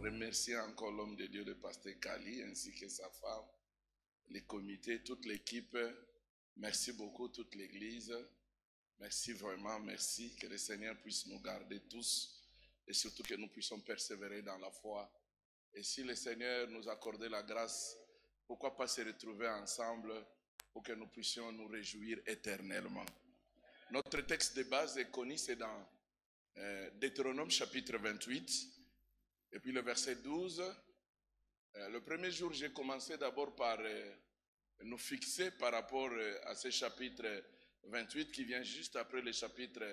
remercier encore l'homme de Dieu, le pasteur Kali, ainsi que sa femme, les comités, toute l'équipe. Merci beaucoup, toute l'église. Merci vraiment, merci. Que le Seigneur puisse nous garder tous et surtout que nous puissions persévérer dans la foi. Et si le Seigneur nous accordait la grâce, pourquoi pas se retrouver ensemble pour que nous puissions nous réjouir éternellement. Notre texte de base est connu, c'est dans Deutéronome chapitre 28 et puis le verset 12. Le premier jour, j'ai commencé d'abord par nous fixer par rapport à ce chapitre 28 qui vient juste après le chapitre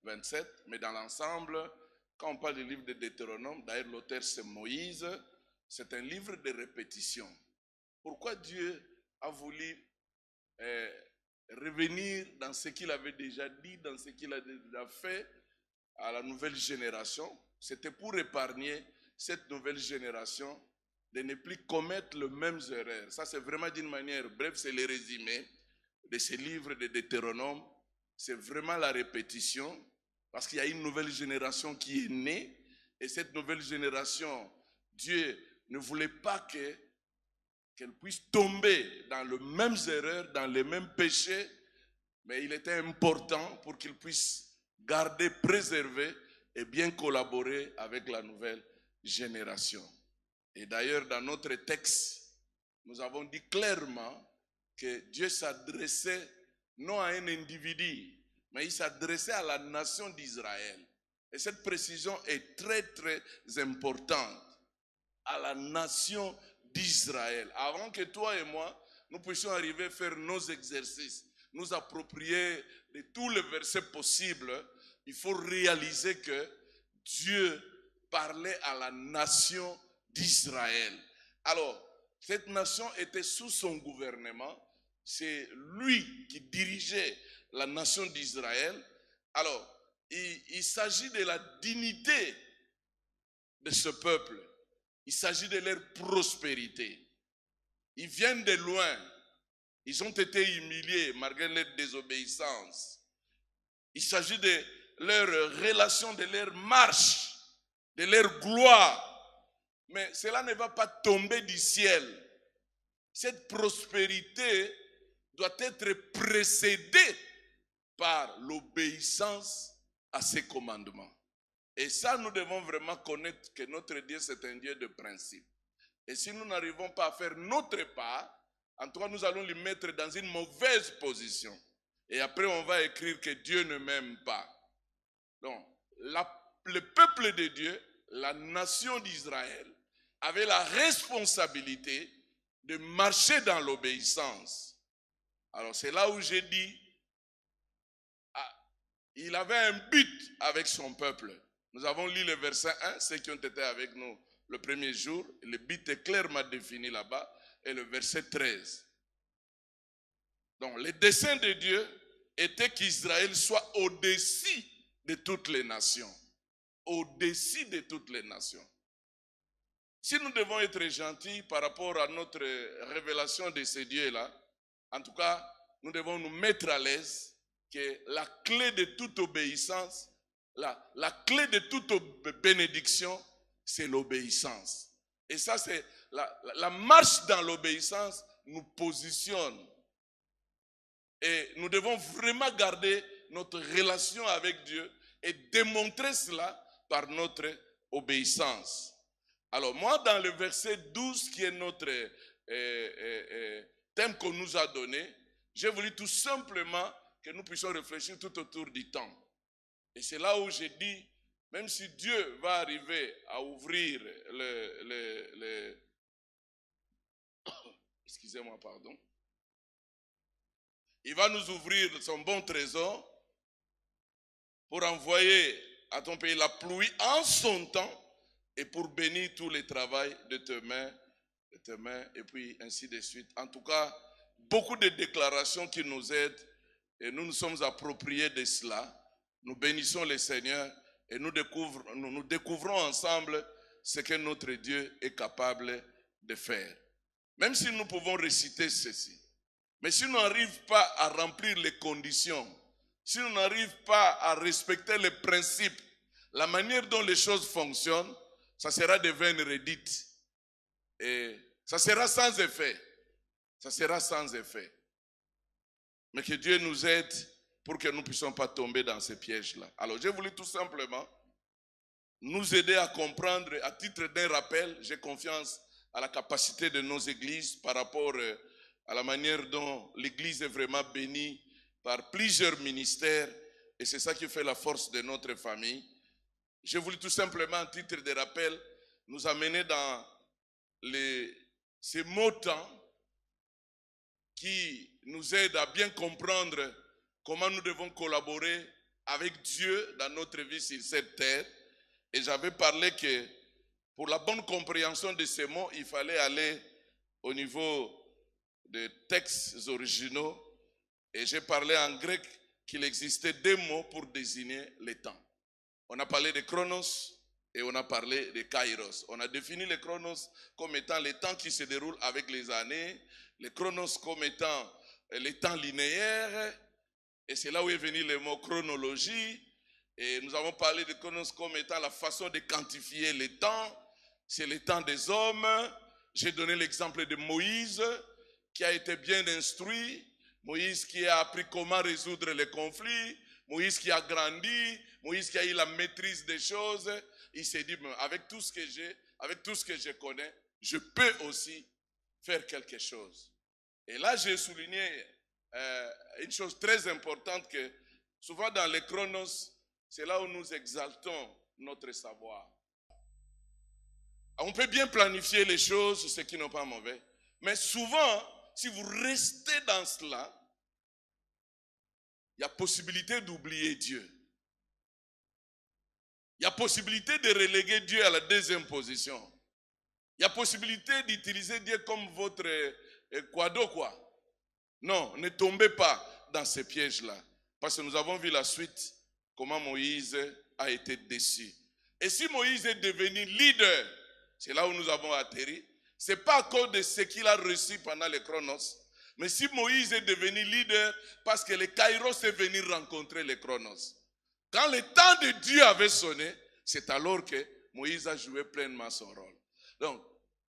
27. Mais dans l'ensemble, quand on parle du livre de Deutéronome, d'ailleurs l'auteur c'est Moïse, c'est un livre de répétition. Pourquoi Dieu a voulu revenir dans ce qu'il avait déjà dit, dans ce qu'il a déjà fait à la nouvelle génération? C'était pour épargner cette nouvelle génération de ne plus commettre les mêmes erreurs. Ça, c'est vraiment d'une manière bref, c'est le résumé de ce livre de Deutéronome. C'est vraiment la répétition, parce qu'il y a une nouvelle génération qui est née, et cette nouvelle génération, Dieu ne voulait pas qu'elle puisse tomber dans les mêmes erreurs, dans les mêmes péchés, mais il était important pour qu'ils puissent garder, préserver et bien collaborer avec la nouvelle génération. Et d'ailleurs, dans notre texte, nous avons dit clairement que Dieu s'adressait non à un individu, mais il s'adressait à la nation d'Israël. Et cette précision est très, très importante. À la nation d'Israël. Avant que toi et moi, nous puissions arriver à faire nos exercices, nous approprier de tous les versets possibles, il faut réaliser que Dieu parlait à la nation d'Israël. Alors, cette nation était sous son gouvernement. C'est lui qui dirigeait la nation d'Israël. Alors, il s'agit de la dignité de ce peuple. Il s'agit de leur prospérité. Ils viennent de loin. Ils ont été humiliés malgré leur désobéissance. Il s'agit de leur relation, de leur marche, de leur gloire. Mais cela ne va pas tomber du ciel. Cette prospérité doit être précédée par l'obéissance à ses commandements. Et ça, nous devons vraiment connaître que notre Dieu, c'est un Dieu de principe. Et si nous n'arrivons pas à faire notre part, en tout cas, nous allons lui mettre dans une mauvaise position. Et après, on va écrire que Dieu ne m'aime pas. Donc, le peuple de Dieu, la nation d'Israël, avait la responsabilité de marcher dans l'obéissance. Alors, c'est là où j'ai dit, il avait un but avec son peuple. Nous avons lu le verset 1, ceux qui ont été avec nous le premier jour. Le but est clairement défini là-bas. Et le verset 13. Donc, le dessein de Dieu était qu'Israël soit au-dessus de toutes les nations. Au-dessus de toutes les nations. Si nous devons être gentils par rapport à notre révélation de ce Dieu-là, en tout cas, nous devons nous mettre à l'aise que la clé de toute obéissance, la clé de toute bénédiction, c'est l'obéissance. Et ça, c'est la marche dans l'obéissance nous positionne. Et nous devons vraiment garder notre relation avec Dieu et démontrer cela par notre obéissance. Alors moi, dans le verset 12, qui est notre thème qu'on nous a donné, j'ai voulu tout simplement que nous puissions réfléchir tout autour du temps. Et c'est là où j'ai dit, même si Dieu va arriver à ouvrir excusez-moi, pardon. Il va nous ouvrir son bon trésor pour envoyer à ton pays la pluie en son temps et pour bénir tous les travaux de tes mains, et puis ainsi de suite. En tout cas, beaucoup de déclarations qui nous aident et nous nous sommes appropriés de cela. Nous bénissons le Seigneur et nous découvrons ensemble ce que notre Dieu est capable de faire. Même si nous pouvons réciter ceci, mais si nous n'arrivons pas à remplir les conditions, si nous n'arrivons pas à respecter les principes, la manière dont les choses fonctionnent, ça sera des veines redites. Et ça sera sans effet. Ça sera sans effet. Mais que Dieu nous aide pour que nous ne puissions pas tomber dans ces pièges-là. Alors, j'ai voulu tout simplement nous aider à comprendre, à titre d'un rappel, j'ai confiance à la capacité de nos églises par rapport à la manière dont l'église est vraiment bénie par plusieurs ministères, et c'est ça qui fait la force de notre famille. J'ai voulu tout simplement, à titre de rappel, nous amener dans ces mots-temps qui nous aident à bien comprendre comment nous devons collaborer avec Dieu dans notre vie sur cette terre. Et j'avais parlé que pour la bonne compréhension de ces mots, il fallait aller au niveau des textes originaux. Et j'ai parlé en grec qu'il existait deux mots pour désigner les temps. On a parlé de chronos et on a parlé de kairos. On a défini le chronos comme étant les temps qui se déroulent avec les années, le chronos comme étant les temps linéaires, et c'est là où est venu le mot chronologie. Et nous avons parlé de chronos comme étant la façon de quantifier les temps. C'est le temps des hommes. J'ai donné l'exemple de Moïse, qui a été bien instruit. Moïse qui a appris comment résoudre les conflits. Moïse qui a grandi. Moïse qui a eu la maîtrise des choses. Il s'est dit, avec tout ce que j'ai, avec tout ce que je connais, je peux aussi faire quelque chose. Et là, j'ai souligné une chose très importante que souvent dans les chronos, c'est là où nous exaltons notre savoir. On peut bien planifier les choses, ce qui n'est pas mauvais. Mais souvent, si vous restez dans cela, il y a possibilité d'oublier Dieu. Il y a possibilité de reléguer Dieu à la deuxième position. Il y a possibilité d'utiliser Dieu comme votre quado, quoi. Non, ne tombez pas dans ces pièges-là. Parce que nous avons vu la suite, comment Moïse a été déçu. Et si Moïse est devenu leader, c'est là où nous avons atterri, ce n'est pas à cause de ce qu'il a reçu pendant les chronos, mais si Moïse est devenu leader, parce que le Kairos est venu rencontrer les chronos. Quand le temps de Dieu avait sonné, c'est alors que Moïse a joué pleinement son rôle. Donc,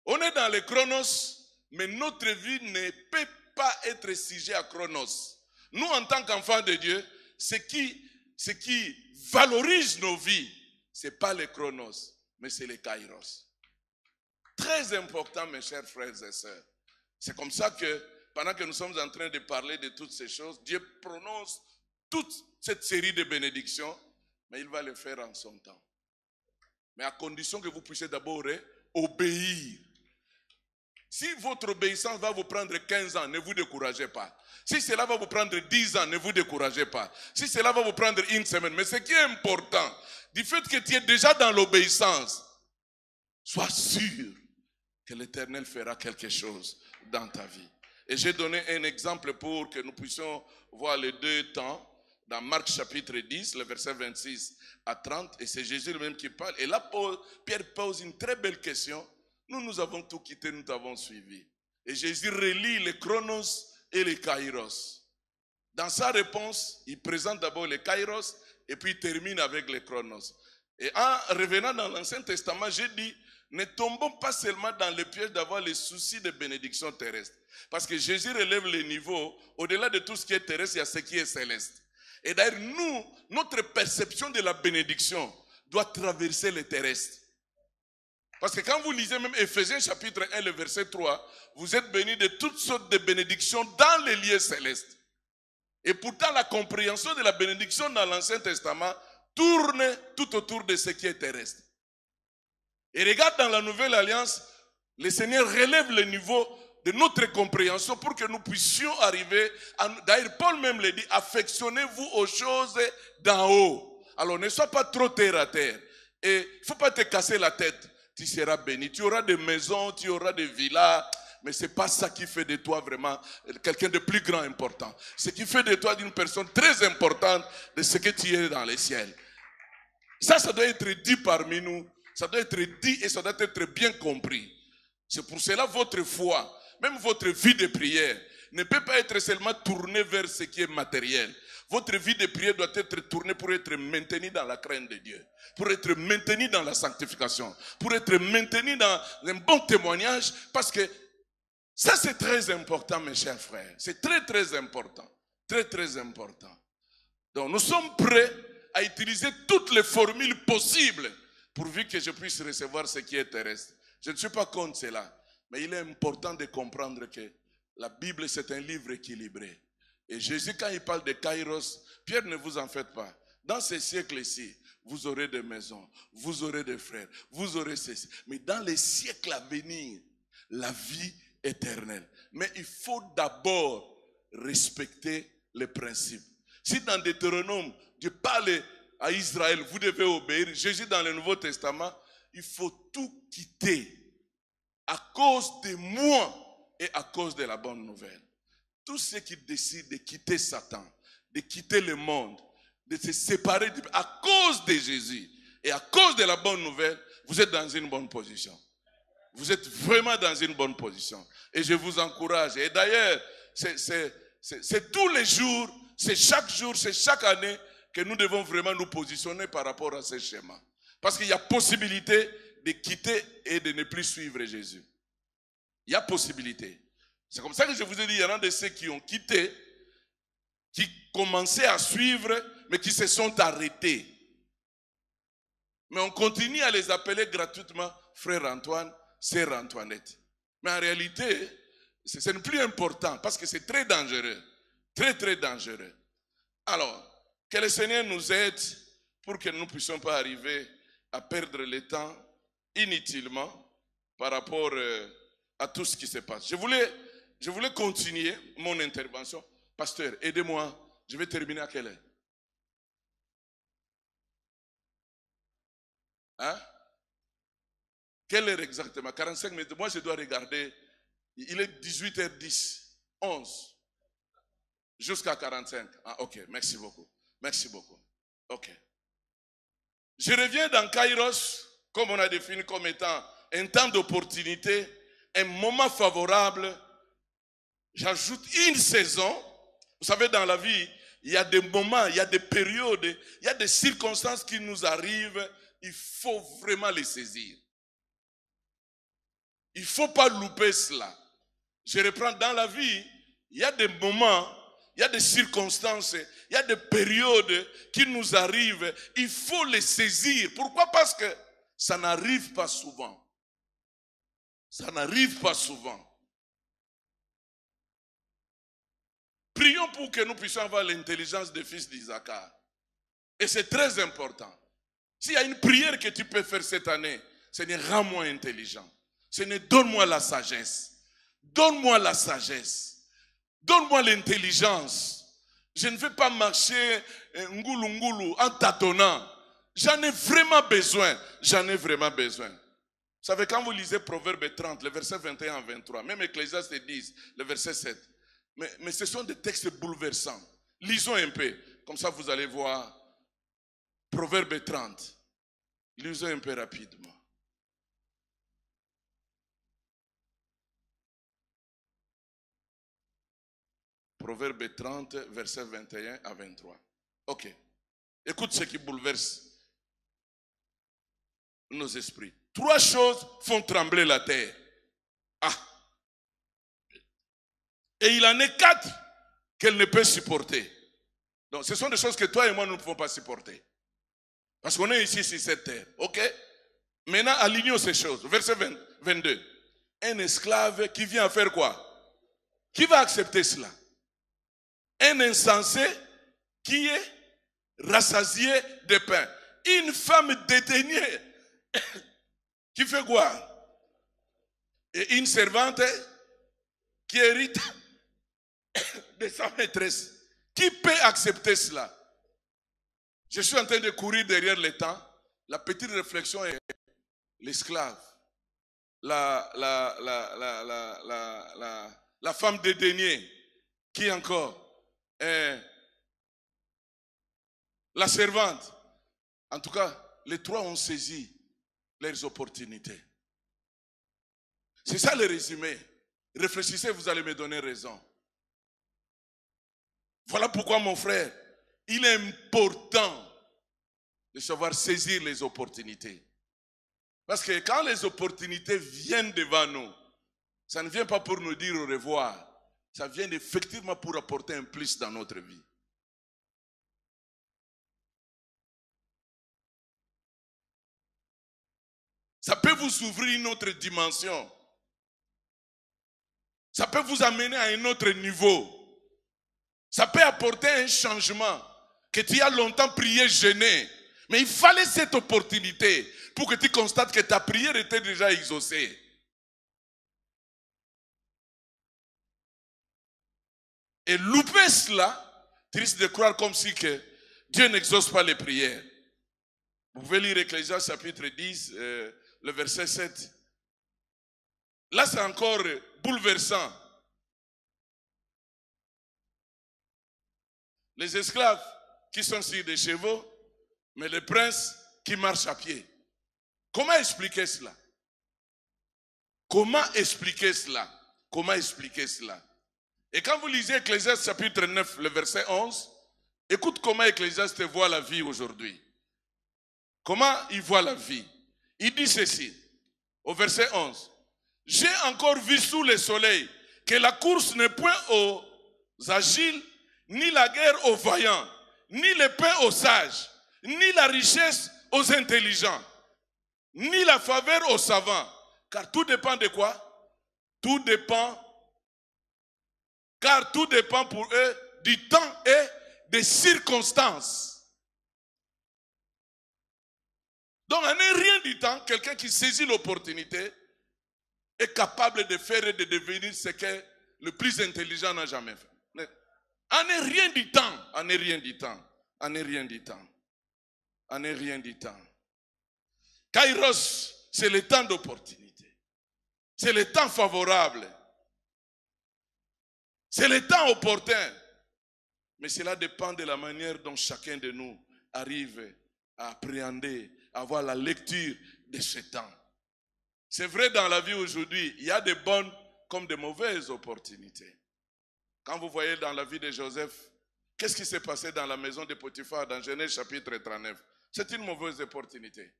on est dans les chronos, mais notre vie ne peut pas être sujet à chronos. Nous, en tant qu'enfants de Dieu, ce qui valorise nos vies, ce n'est pas les chronos, mais c'est les kairos. Très important, mes chers frères et sœurs. C'est comme ça que, pendant que nous sommes en train de parler de toutes ces choses, Dieu prononce toute cette série de bénédictions, mais il va le faire en son temps. Mais à condition que vous puissiez d'abord obéir. Si votre obéissance va vous prendre 15 ans, ne vous découragez pas. Si cela va vous prendre 10 ans, ne vous découragez pas. Si cela va vous prendre une semaine. Mais ce qui est important, du fait que tu es déjà dans l'obéissance, sois sûr que l'Éternel fera quelque chose dans ta vie. Et j'ai donné un exemple pour que nous puissions voir les deux temps. Dans Marc chapitre 10, le verset 26 à 30, et c'est Jésus lui-même qui parle. Et là, Pierre pose une très belle question. Nous avons tout quitté, nous t'avons suivi. Et Jésus relie les chronos et les kairos. Dans sa réponse, il présente d'abord les kairos et puis il termine avec les chronos. Et en revenant dans l'Ancien Testament, j'ai dit, ne tombons pas seulement dans le piège d'avoir les soucis de bénédiction terrestre. Parce que Jésus relève les niveaux, au-delà de tout ce qui est terrestre, il y a ce qui est céleste. Et d'ailleurs, notre perception de la bénédiction doit traverser le terrestre. Parce que quand vous lisez même Éphésiens chapitre 1, le verset 3, vous êtes bénis de toutes sortes de bénédictions dans les lieux célestes. Et pourtant, la compréhension de la bénédiction dans l'Ancien Testament tourne tout autour de ce qui est terrestre. Et regarde dans la Nouvelle Alliance, le Seigneur relève le niveau de notre compréhension pour que nous puissions arriver, d'ailleurs Paul même le dit, affectionnez-vous aux choses d'en haut. Alors ne sois pas trop terre à terre. Et il ne faut pas te casser la tête. Tu seras béni. Tu auras des maisons, tu auras des villas, mais ce n'est pas ça qui fait de toi vraiment quelqu'un de plus grand important. Ce qui fait de toi une personne très importante de ce que tu es dans les ciels. Ça doit être dit parmi nous. Ça doit être dit et ça doit être bien compris. C'est pour cela votre foi. même votre vie de prière, ne peut pas être seulement tournée vers ce qui est matériel. Votre vie de prière doit être tournée pour être maintenue dans la crainte de Dieu, pour être maintenue dans la sanctification, pour être maintenue dans un bon témoignage, parce que ça c'est très important, mes chers frères. C'est très très important. Très très important. Donc nous sommes prêts à utiliser toutes les formules possibles pourvu que je puisse recevoir ce qui est terrestre. Je ne suis pas contre cela, mais il est important de comprendre que la Bible c'est un livre équilibré. Et Jésus, quand il parle de Kairos, Pierre, ne vous en faites pas. Dans ces siècles-ci, vous aurez des maisons, vous aurez des frères, vous aurez ceci. Mais dans les siècles à venir, la vie éternelle. Mais il faut d'abord respecter les principes. Si dans Deutéronome, Dieu parle à Israël, vous devez obéir. Jésus, dans le Nouveau Testament, il faut tout quitter à cause de moi et à cause de la bonne nouvelle. Tous ceux qui décident de quitter Satan, de quitter le monde, de se séparer à cause de Jésus et à cause de la bonne nouvelle, vous êtes dans une bonne position. Vous êtes vraiment dans une bonne position. Et je vous encourage. Et d'ailleurs, c'est tous les jours, c'est chaque année que nous devons vraiment nous positionner par rapport à ce schéma. Parce qu'il y a possibilité de quitter et de ne plus suivre Jésus. Il y a possibilité. C'est comme ça que je vous ai dit, il y en a de ceux qui ont quitté, qui commençaient à suivre, mais qui se sont arrêtés. Mais on continue à les appeler gratuitement frère Antoine, sœur Antoinette. Mais en réalité, ce n'est plus important parce que c'est très dangereux. Très, très dangereux. Alors, que le Seigneur nous aide pour que nous ne puissions pas arriver à perdre le temps inutilement par rapport à tout ce qui se passe. Je voulais continuer mon intervention. Pasteur, aidez-moi. Je vais terminer à quelle heure? Hein? Quelle heure exactement? 45 minutes. Moi, je dois regarder. Il est 18h10. 11. Jusqu'à 45. Ah, ok. Merci beaucoup. Merci beaucoup. Ok. Je reviens dans Kairos, comme on a défini comme étant un temps d'opportunité, un moment favorable. J'ajoute une saison. Vous savez, dans la vie, il y a des moments, il y a des périodes, il y a des circonstances qui nous arrivent. Il faut vraiment les saisir. Il ne faut pas louper cela. Je reprends dans la vie, il y a des moments, il y a des circonstances, il y a des périodes qui nous arrivent. Il faut les saisir. Pourquoi? Parce que ça n'arrive pas souvent. Ça n'arrive pas souvent. Prions pour que nous puissions avoir l'intelligence des fils d'Isaac. Et c'est très important. S'il y a une prière que tu peux faire cette année, Seigneur, rends-moi intelligent. Seigneur, donne-moi la sagesse. Donne-moi la sagesse. Donne-moi l'intelligence. Je ne veux pas marcher ngoulou en tâtonnant. J'en ai vraiment besoin. J'en ai vraiment besoin. Vous savez, quand vous lisez Proverbe 30, le verset 21 à 23, même Ecclésiaste 10, le verset 7, mais ce sont des textes bouleversants. Lisons un peu. Comme ça, vous allez voir Proverbe 30. Lisons un peu rapidement. Proverbe 30, verset 21 à 23. Ok. Écoute ce qui bouleverse nos esprits. 3 choses font trembler la terre. Ah. Et il en est 4 qu'elle ne peut supporter. Donc, ce sont des choses que toi et moi, nous ne pouvons pas supporter. Parce qu'on est ici sur cette terre. Ok? Maintenant, alignons ces choses. Verset 22. Un esclave qui vient faire quoi? Qui va accepter cela? Un insensé qui est rassasié de pain. Une femme dédaignée qui fait quoi? Et une servante qui hérite de sa maîtresse. Qui peut accepter cela? Je suis en train de courir derrière le temps. La petite réflexion est l'esclave. La femme dédaignée. Qui encore? La servante. En tout cas, les 3 ont saisi leurs opportunités. C'est ça le résumé. Réfléchissez, vous allez me donner raison. Voilà pourquoi, mon frère, il est important de savoir saisir les opportunités. Parce que quand les opportunités viennent devant nous, ça ne vient pas pour nous dire au revoir. Ça vient effectivement pour apporter un plus dans notre vie. Ça peut vous ouvrir une autre dimension. Ça peut vous amener à un autre niveau. Ça peut apporter un changement que tu as longtemps prié gêné. Mais il fallait cette opportunité pour que tu constates que ta prière était déjà exaucée. Et louper cela, tu risques de croire comme si que Dieu n'exauce pas les prières. Vous pouvez lire Ecclésiaste chapitre 10, le verset 7. Là, c'est encore bouleversant. Les esclaves qui sont sur des chevaux, mais les princes qui marchent à pied. Comment expliquer cela? Comment expliquer cela? Comment expliquer cela? Et quand vous lisez Ecclésiaste chapitre 9, le verset 11, écoute comment Ecclésiaste voit la vie aujourd'hui. Comment il voit la vie? Il dit ceci, au verset 11. J'ai encore vu sous le soleil que la course n'est point aux agiles, ni la guerre aux vaillants, ni le pain aux sages, ni la richesse aux intelligents, ni la faveur aux savants. Car tout dépend de quoi? Tout dépend, car tout dépend pour eux du temps et des circonstances. Donc, en un rien du temps, quelqu'un qui saisit l'opportunité est capable de faire et de devenir ce que le plus intelligent n'a jamais fait. En un rien du temps, en un rien du temps, en un rien du temps, en un rien du temps. Kairos, c'est le temps d'opportunité. C'est le temps favorable. C'est le temps opportun. Mais cela dépend de la manière dont chacun de nous arrive à appréhender, à avoir la lecture de ce temps. C'est vrai dans la vie aujourd'hui, il y a de bonnes comme de mauvaises opportunités. Quand vous voyez dans la vie de Joseph, qu'est-ce qui s'est passé dans la maison de Potiphar dans Genèse chapitre 39? C'est une mauvaise opportunité.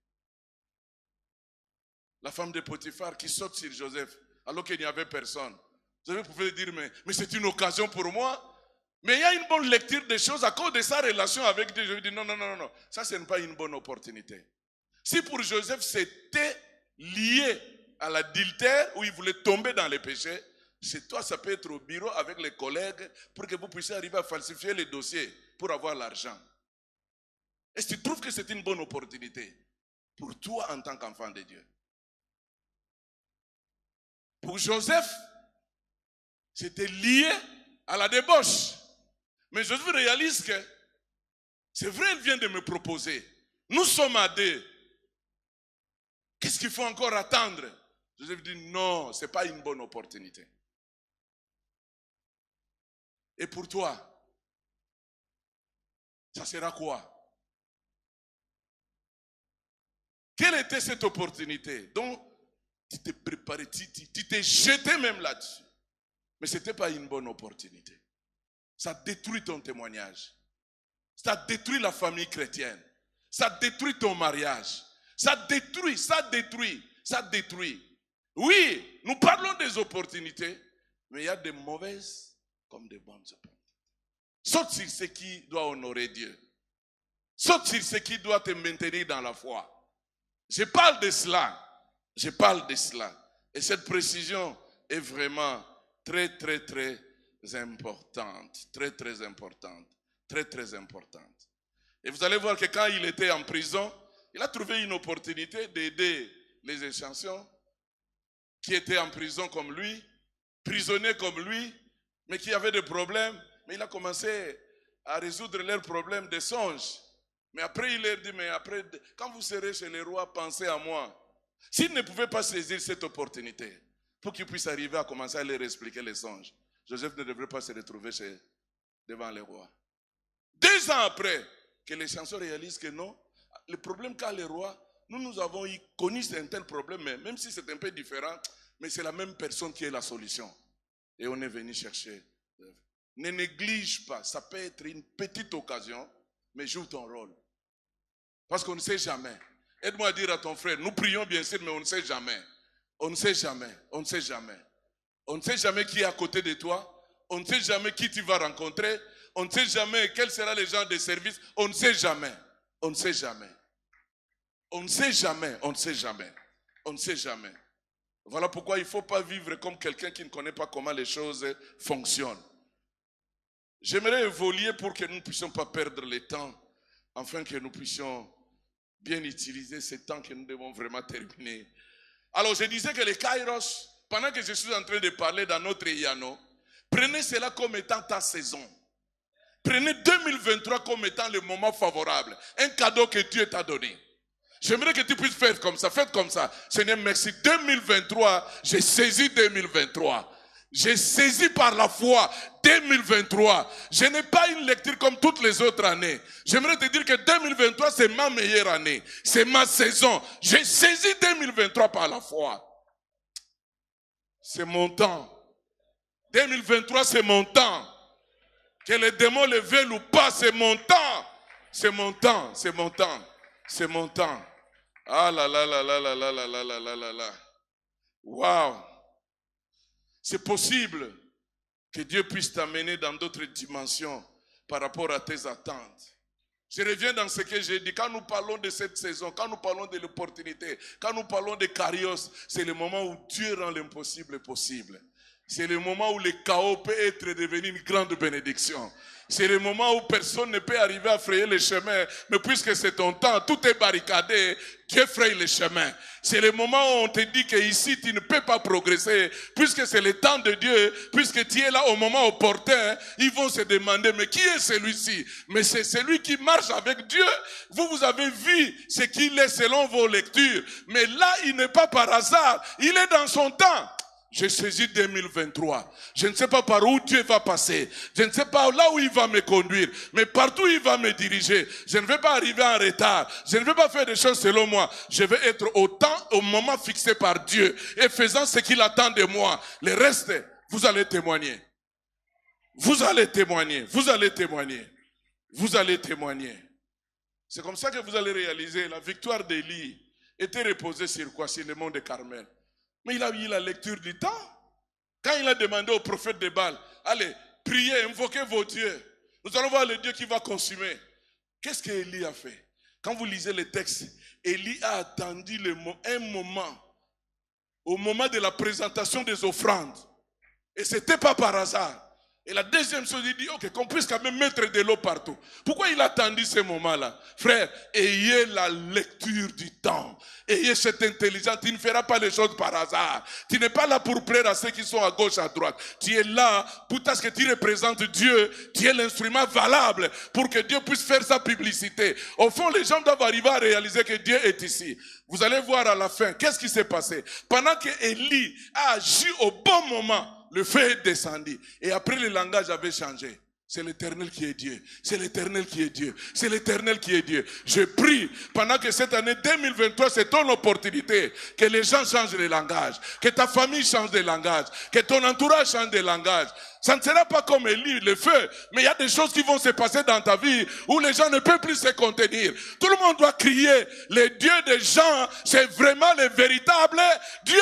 La femme de Potiphar qui saute sur Joseph alors qu'il n'y avait personne. Joseph pouvait dire, mais c'est une occasion pour moi. Mais il y a une bonne lecture des choses à cause de sa relation avec Dieu. Je lui dis non. Ça, ce n'est pas une bonne opportunité. Si pour Joseph, c'était lié à l'adultère où il voulait tomber dans les péchés, chez toi, ça peut être au bureau avec les collègues pour que vous puissiez arriver à falsifier les dossiers pour avoir l'argent. Est-ce que tu trouves que c'est une bonne opportunité pour toi en tant qu'enfant de Dieu? Pour Joseph, c'était lié à la débauche. Mais Joseph réalise que c'est vrai, elle vient de me proposer. Nous sommes à deux. Qu'est-ce qu'il faut encore attendre? Joseph dit non, ce n'est pas une bonne opportunité. Et pour toi, ça sera quoi? Quelle était cette opportunité dont tu t'es préparé, tu t'es jeté même là-dessus? Mais ce n'était pas une bonne opportunité. Ça détruit ton témoignage. Ça détruit la famille chrétienne. Ça détruit ton mariage. Ça détruit. Oui, nous parlons des opportunités, mais il y a des mauvaises comme des bonnes opportunités. Saute sur ce qui doit honorer Dieu. Saute sur ce qui doit te maintenir dans la foi. Je parle de cela. Et cette précision est vraiment très importante. Très importante. Et vous allez voir que quand il était en prison, il a trouvé une opportunité d'aider les échantillons qui étaient en prison comme lui, prisonniers comme lui, mais qui avaient des problèmes. Mais il a commencé à résoudre leurs problèmes des songes. Mais après, il leur dit, mais après, quand vous serez chez les rois, pensez à moi. S'il ne pouvait pas saisir cette opportunité pour qu'il puisse arriver à commencer à leur expliquer les songes, Joseph ne devrait pas se retrouver devant les rois. 2 ans après que les chansons réalisent que non, le problème qu'a les rois, nous avons connu un tel problème, même si c'est un peu différent, mais c'est la même personne qui est la solution. Et on est venu chercher. Ne néglige pas. Ça peut être une petite occasion, mais joue ton rôle. Parce qu'on ne sait jamais. Aide-moi à dire à ton frère, nous prions bien sûr, mais on ne sait jamais. On ne sait jamais. On ne sait jamais. On ne sait jamais qui est à côté de toi. On ne sait jamais qui tu vas rencontrer. On ne sait jamais quels seront les gens de service. On ne sait jamais. On ne sait jamais. On ne sait jamais. On ne sait jamais. On ne sait jamais. Voilà pourquoi il ne faut pas vivre comme quelqu'un qui ne connaît pas comment les choses fonctionnent. J'aimerais évoluer pour que nous ne puissions pas perdre le temps, afin que nous puissions bien utiliser ce temps que nous devons vraiment terminer. Alors je disais que les Kairos, pendant que je suis en train de parler dans notre Yano, prenez cela comme étant ta saison. Prenez 2023 comme étant le moment favorable, un cadeau que Dieu t'a donné. J'aimerais que tu puisses faire comme ça, faites comme ça. Seigneur, merci. 2023, j'ai saisi 2023. J'ai saisi par la foi 2023. Je n'ai pas une lecture comme toutes les autres années. J'aimerais te dire que 2023, c'est ma meilleure année. C'est ma saison. J'ai saisi 2023 par la foi. C'est mon temps. 2023, c'est mon temps. Que les démons le veulent ou pas, c'est mon temps. C'est mon temps. C'est mon temps. C'est mon temps. Ah là là là là là là là là là là là là. Waouh. C'est possible que Dieu puisse t'amener dans d'autres dimensions par rapport à tes attentes. Je reviens dans ce que j'ai dit. Quand nous parlons de cette saison, quand nous parlons de l'opportunité, quand nous parlons de Kairos, c'est le moment où Dieu rend l'impossible possible. C'est le moment où le chaos peut être devenu une grande bénédiction. C'est le moment où personne ne peut arriver à frayer le chemin. Mais puisque c'est ton temps, tout est barricadé, Dieu fraye le chemin. C'est le moment où on te dit qu'ici tu ne peux pas progresser. Puisque c'est le temps de Dieu, puisque tu es là au moment opportun, ils vont se demander, mais qui est celui-ci? Mais c'est celui qui marche avec Dieu. Vous avez vu ce qu'il est selon vos lectures. Mais là, il n'est pas par hasard. Il est dans son temps. J'ai saisi 2023. Je ne sais pas par où Dieu va passer. Je ne sais pas là où il va me conduire. Mais partout il va me diriger. Je ne vais pas arriver en retard. Je ne vais pas faire des choses selon moi. Je vais être au temps, au moment fixé par Dieu. Et faisant ce qu'il attend de moi. Le reste, vous allez témoigner. Vous allez témoigner. Vous allez témoigner. Vous allez témoigner. C'est comme ça que vous allez réaliser la victoire d'Élie était reposée sur quoi? Sur le mont de Carmel. Mais il a eu la lecture du temps. Quand il a demandé au prophète de Baal, allez, priez, invoquez vos dieux. Nous allons voir le Dieu qui va consumer. Qu'est-ce qu'Élie a fait? Quand vous lisez le texte, Élie a attendu un moment, au moment de la présentation des offrandes. Et ce n'était pas par hasard. Et la deuxième chose, il dit, ok, qu'on puisse quand même mettre de l'eau partout. Pourquoi il a attendu ce moment-là? Frère, ayez la lecture du temps. Ayez cette intelligence. Tu ne feras pas les choses par hasard. Tu n'es pas là pour plaire à ceux qui sont à gauche, à droite. Tu es là pour parce que tu représentes Dieu. Tu es l'instrument valable pour que Dieu puisse faire sa publicité. Au fond, les gens doivent arriver à réaliser que Dieu est ici. Vous allez voir à la fin, qu'est-ce qui s'est passé? Pendant que Élie a agi au bon moment, le feu est descendu. Et après, le langage avait changé. C'est l'Éternel qui est Dieu. C'est l'Éternel qui est Dieu. C'est l'Éternel qui est Dieu. Je prie, pendant que cette année 2023, c'est ton opportunité, que les gens changent de langage, que ta famille change de langage, que ton entourage change de langage. Ça ne sera pas comme Élie, le feu, mais il y a des choses qui vont se passer dans ta vie où les gens ne peuvent plus se contenir. Tout le monde doit crier, le Dieu des gens, c'est vraiment le véritable Dieu.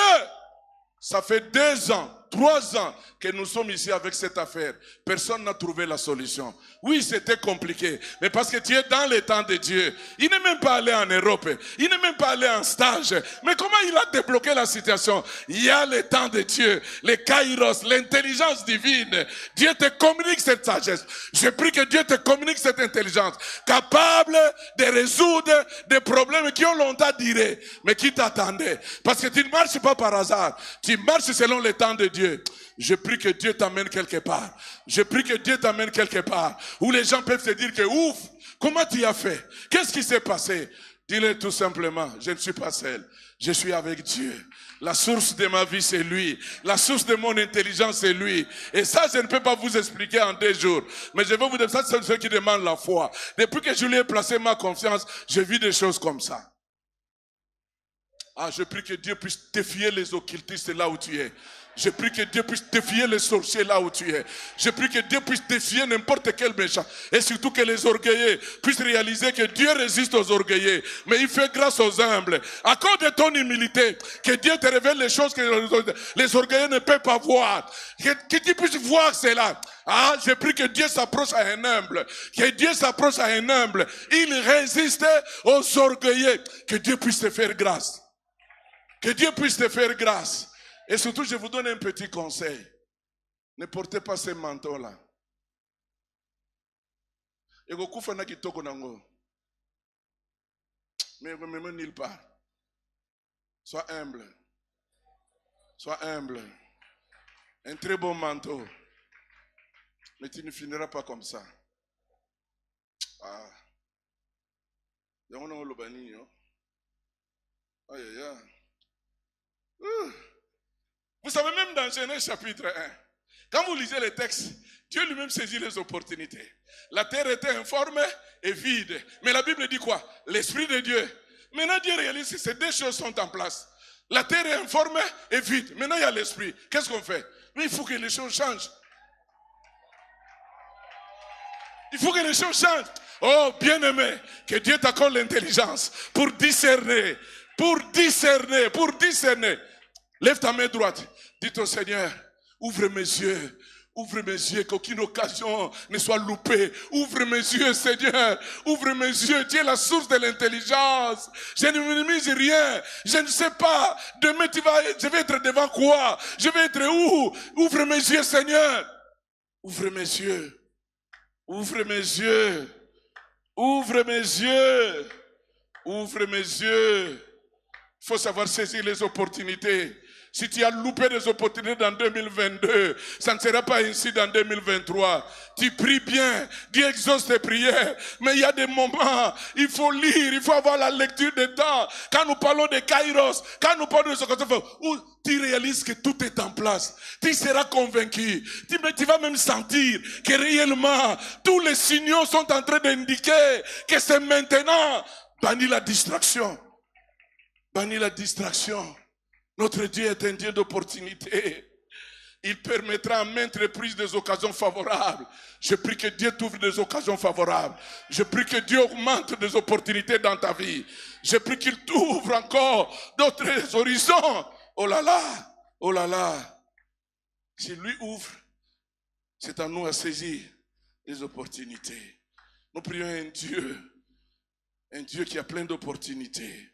Ça fait 2 ans, 3 ans que nous sommes ici avec cette affaire. Personne n'a trouvé la solution. Oui, c'était compliqué, mais parce que tu es dans le temps de Dieu. Il n'est même pas allé en Europe. Il n'est même pas allé en stage. Mais comment il a débloqué la situation? Il y a le temps de Dieu, les kairos, l'intelligence divine. Dieu te communique cette sagesse. Je prie que Dieu te communique cette intelligence, capable de résoudre des problèmes qui ont longtemps duré, mais qui t'attendaient. Parce que tu ne marches pas par hasard. Tu marches selon le temps de Dieu. Je prie que Dieu t'amène quelque part. Je prie que Dieu t'amène quelque part où les gens peuvent se dire que ouf, comment tu as fait? Qu'est-ce qui s'est passé? Dis-le tout simplement, je ne suis pas seul. Je suis avec Dieu. La source de ma vie, c'est lui. La source de mon intelligence, c'est lui. Et ça, je ne peux pas vous expliquer en 2 jours. Mais je vais vous dire, ça, c'est ce qui demande la foi. Depuis que je lui ai placé ma confiance, je vis des choses comme ça. Ah, je prie que Dieu puisse défier les occultistes là où tu es. Je prie que Dieu puisse défier les sorciers là où tu es. Je prie que Dieu puisse défier n'importe quel méchant. Et surtout que les orgueilleux puissent réaliser que Dieu résiste aux orgueilleux. Mais il fait grâce aux humbles. À cause de ton humilité, que Dieu te révèle les choses que les orgueilleux ne peuvent pas voir. Que tu puisses voir cela. Ah, je prie que Dieu s'approche à un humble. Que Dieu s'approche à un humble. Il résiste aux orgueilleux. Que Dieu puisse te faire grâce. Que Dieu puisse te faire grâce. Et surtout, je vous donne un petit conseil. Ne portez pas ces manteaux-là. Et vous pouvez faire kitoko nango. Mais vous ne nulle part. Sois humble. Sois humble. Un très bon manteau. Mais tu ne finiras pas comme ça. Ah. Aïe, aïe, aïe. Vous savez, même dans Genèse chapitre 1, quand vous lisez les textes, Dieu lui-même saisit les opportunités. La terre était informe et vide. Mais la Bible dit quoi? L'Esprit de Dieu. Maintenant, Dieu réalise que ces deux choses sont en place. La terre est informe et vide. Maintenant, il y a l'Esprit. Qu'est-ce qu'on fait? Mais il faut que les choses changent. Il faut que les choses changent. Oh, bien-aimé, que Dieu t'accorde l'intelligence pour discerner. Pour discerner. Pour discerner. Lève ta main droite. Dis au Seigneur, ouvre mes yeux. Ouvre mes yeux, qu'aucune occasion ne soit loupée. Ouvre mes yeux, Seigneur. Ouvre mes yeux. Tu es la source de l'intelligence. Je ne minimise rien. Je ne sais pas. Demain, je vais être devant quoi? Je vais être où? Ouvre mes yeux, Seigneur. Ouvre mes yeux. Ouvre mes yeux. Ouvre mes yeux. Ouvre mes yeux. Il faut savoir saisir les opportunités. Si tu as loupé des opportunités dans 2022, ça ne sera pas ainsi dans 2023. Tu pries bien, Dieu exauce tes prières, mais il y a des moments, il faut lire, il faut avoir la lecture des temps. Quand nous parlons de Kairos, quand nous parlons de ce où tu réalises que tout est en place, tu seras convaincu, tu vas même sentir que réellement, tous les signaux sont en train d'indiquer que c'est maintenant. Bannis la distraction. Bannis la distraction. Notre Dieu est un Dieu d'opportunités. Il permettra à maintes reprises des occasions favorables. Je prie que Dieu t'ouvre des occasions favorables. Je prie que Dieu augmente des opportunités dans ta vie. Je prie qu'il t'ouvre encore d'autres horizons. Oh là là, oh là là. S'il lui ouvre, c'est à nous à saisir les opportunités. Nous prions un Dieu qui a plein d'opportunités.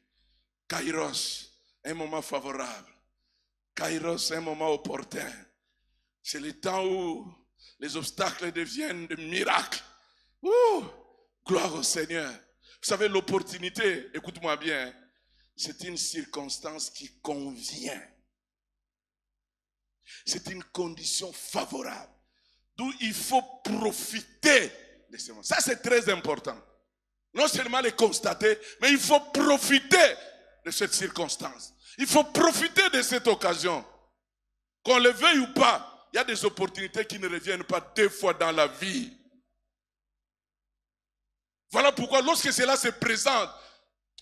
Kairos. Un moment favorable. Kairos, un moment opportun. C'est le temps où les obstacles deviennent des miracles. Ouh, gloire au Seigneur. Vous savez, l'opportunité, écoute-moi bien, c'est une circonstance qui convient. C'est une condition favorable. D'où il faut profiter de ce moment. Ça, c'est très important. Non seulement les constater, mais il faut profiter de cette circonstance. Il faut profiter de cette occasion. Qu'on le veuille ou pas, il y a des opportunités qui ne reviennent pas 2 fois dans la vie. Voilà pourquoi lorsque cela se présente,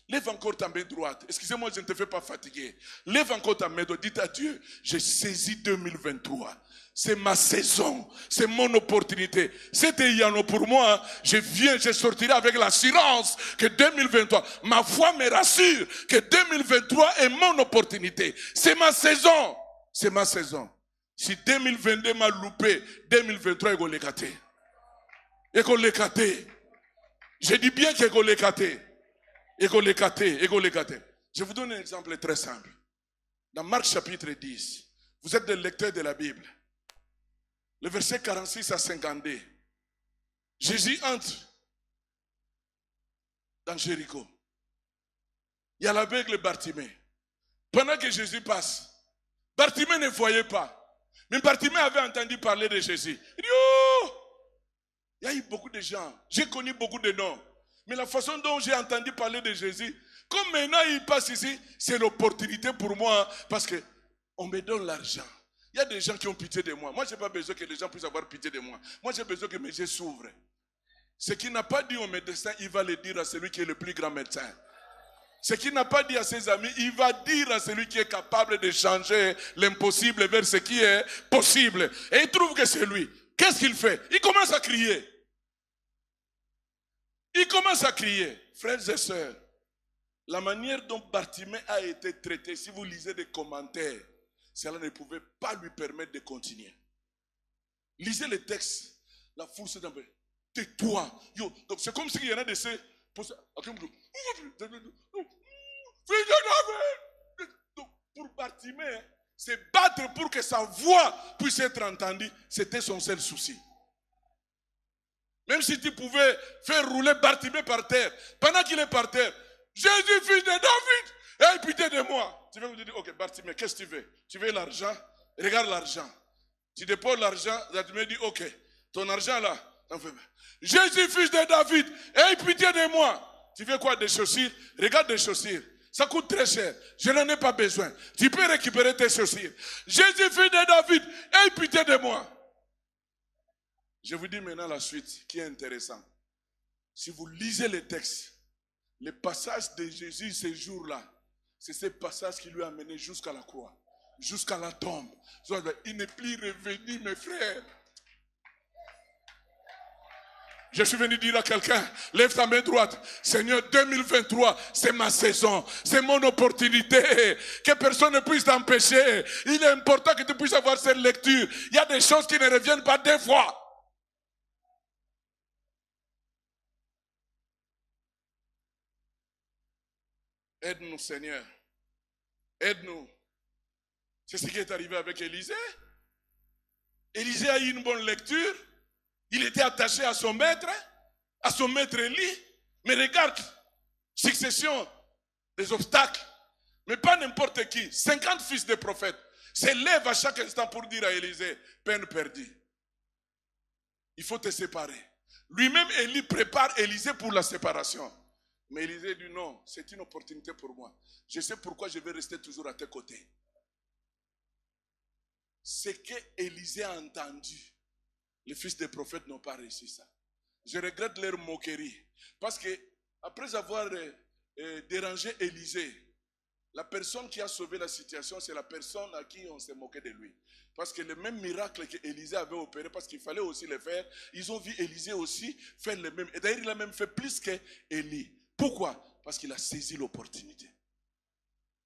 lève encore ta main droite. Excusez-moi, je ne te fais pas fatiguer. Lève encore ta main droite. Dis à Dieu, j'ai saisi 2023. C'est ma saison, c'est mon opportunité. C'était Yano pour moi. Je sortirai avec l'assurance que 2023, ma foi me rassure que 2023 est mon opportunité. C'est ma saison. C'est ma saison. Si 2022 m'a loupé, 2023 est l'écaté. Est l'écaté. Je dis bien qu'il est l'écaté. Est l'écaté. Je vous donne un exemple très simple. Dans Marc chapitre 10, vous êtes des lecteurs de la Bible. Le verset 46 à 52. Jésus entre dans Jéricho. Il y a l'aveugle Bartimée. Pendant que Jésus passe, Bartimée ne voyait pas. Mais Bartimée avait entendu parler de Jésus. Il dit, oh! Il y a eu beaucoup de gens. J'ai connu beaucoup de noms. Mais la façon dont j'ai entendu parler de Jésus, comme maintenant il passe ici, c'est l'opportunité pour moi parce qu'on me donne l'argent. Il y a des gens qui ont pitié de moi. Moi, je n'ai pas besoin que les gens puissent avoir pitié de moi. Moi, j'ai besoin que mes yeux s'ouvrent. Ce qu'il n'a pas dit au médecin, il va le dire à celui qui est le plus grand médecin. Ce qu'il n'a pas dit à ses amis, il va dire à celui qui est capable de changer l'impossible vers ce qui est possible. Et il trouve que c'est lui. Qu'est-ce qu'il fait? Il commence à crier. Il commence à crier. Frères et sœurs, la manière dont Bartimée a été traité, si vous lisez des commentaires, cela ne pouvait pas lui permettre de continuer. Lisez les textes. La foule s'est un peu. Tais-toi. Donc c'est comme s'il y en a de ces... Donc, pour Bartimée, c'est battre pour que sa voix puisse être entendue. C'était son seul souci. Même si tu pouvais faire rouler Bartimée par terre, pendant qu'il est par terre, Jésus, fils de David, aie pitié de moi. Tu vas me dire, ok, Bartimée, qu'est-ce que tu veux? Tu veux l'argent? Regarde l'argent. Tu déposes l'argent, Bartimée dit, ok, ton argent là, Jésus, fils de David, aie pitié de moi. Tu veux quoi? Des chaussures? Regarde des chaussures. Ça coûte très cher. Je n'en ai pas besoin. Tu peux récupérer tes chaussures. Jésus, fils de David, aie pitié de moi. Je vous dis maintenant la suite qui est intéressante. Si vous lisez les textes, les passages de Jésus ces jours-là, c'est ces passages qui lui a mené jusqu'à la croix, jusqu'à la tombe. Il n'est plus revenu, mes frères. Je suis venu dire à quelqu'un, lève ta main droite. Seigneur, 2023, c'est ma saison. C'est mon opportunité. Que personne ne puisse t'empêcher. Il est important que tu puisses avoir cette lecture. Il y a des choses qui ne reviennent pas deux fois. Aide-nous, Seigneur. Aide-nous. C'est ce qui est arrivé avec Élisée. Élisée a eu une bonne lecture. Il était attaché à son maître Élie. Mais regarde, succession des obstacles. Mais pas n'importe qui. 50 fils de prophètes s'élèvent à chaque instant pour dire à Élisée, peine perdue. Il faut te séparer. Lui-même, Élie prépare Élisée pour la séparation. Mais Élisée dit non, c'est une opportunité pour moi. Je sais pourquoi je vais rester toujours à tes côtés. Ce que Élisée a entendu, les fils des prophètes n'ont pas réussi ça. Je regrette leur moquerie. Parce que après avoir dérangé Élisée, la personne qui a sauvé la situation, c'est la personne à qui on s'est moqué de lui. Parce que le même miracle que Élisée avait opéré, parce qu'il fallait aussi le faire, ils ont vu Élisée aussi faire le même. Et d'ailleurs, il a même fait plus qu'Élie. Pourquoi? Parce qu'il a saisi l'opportunité.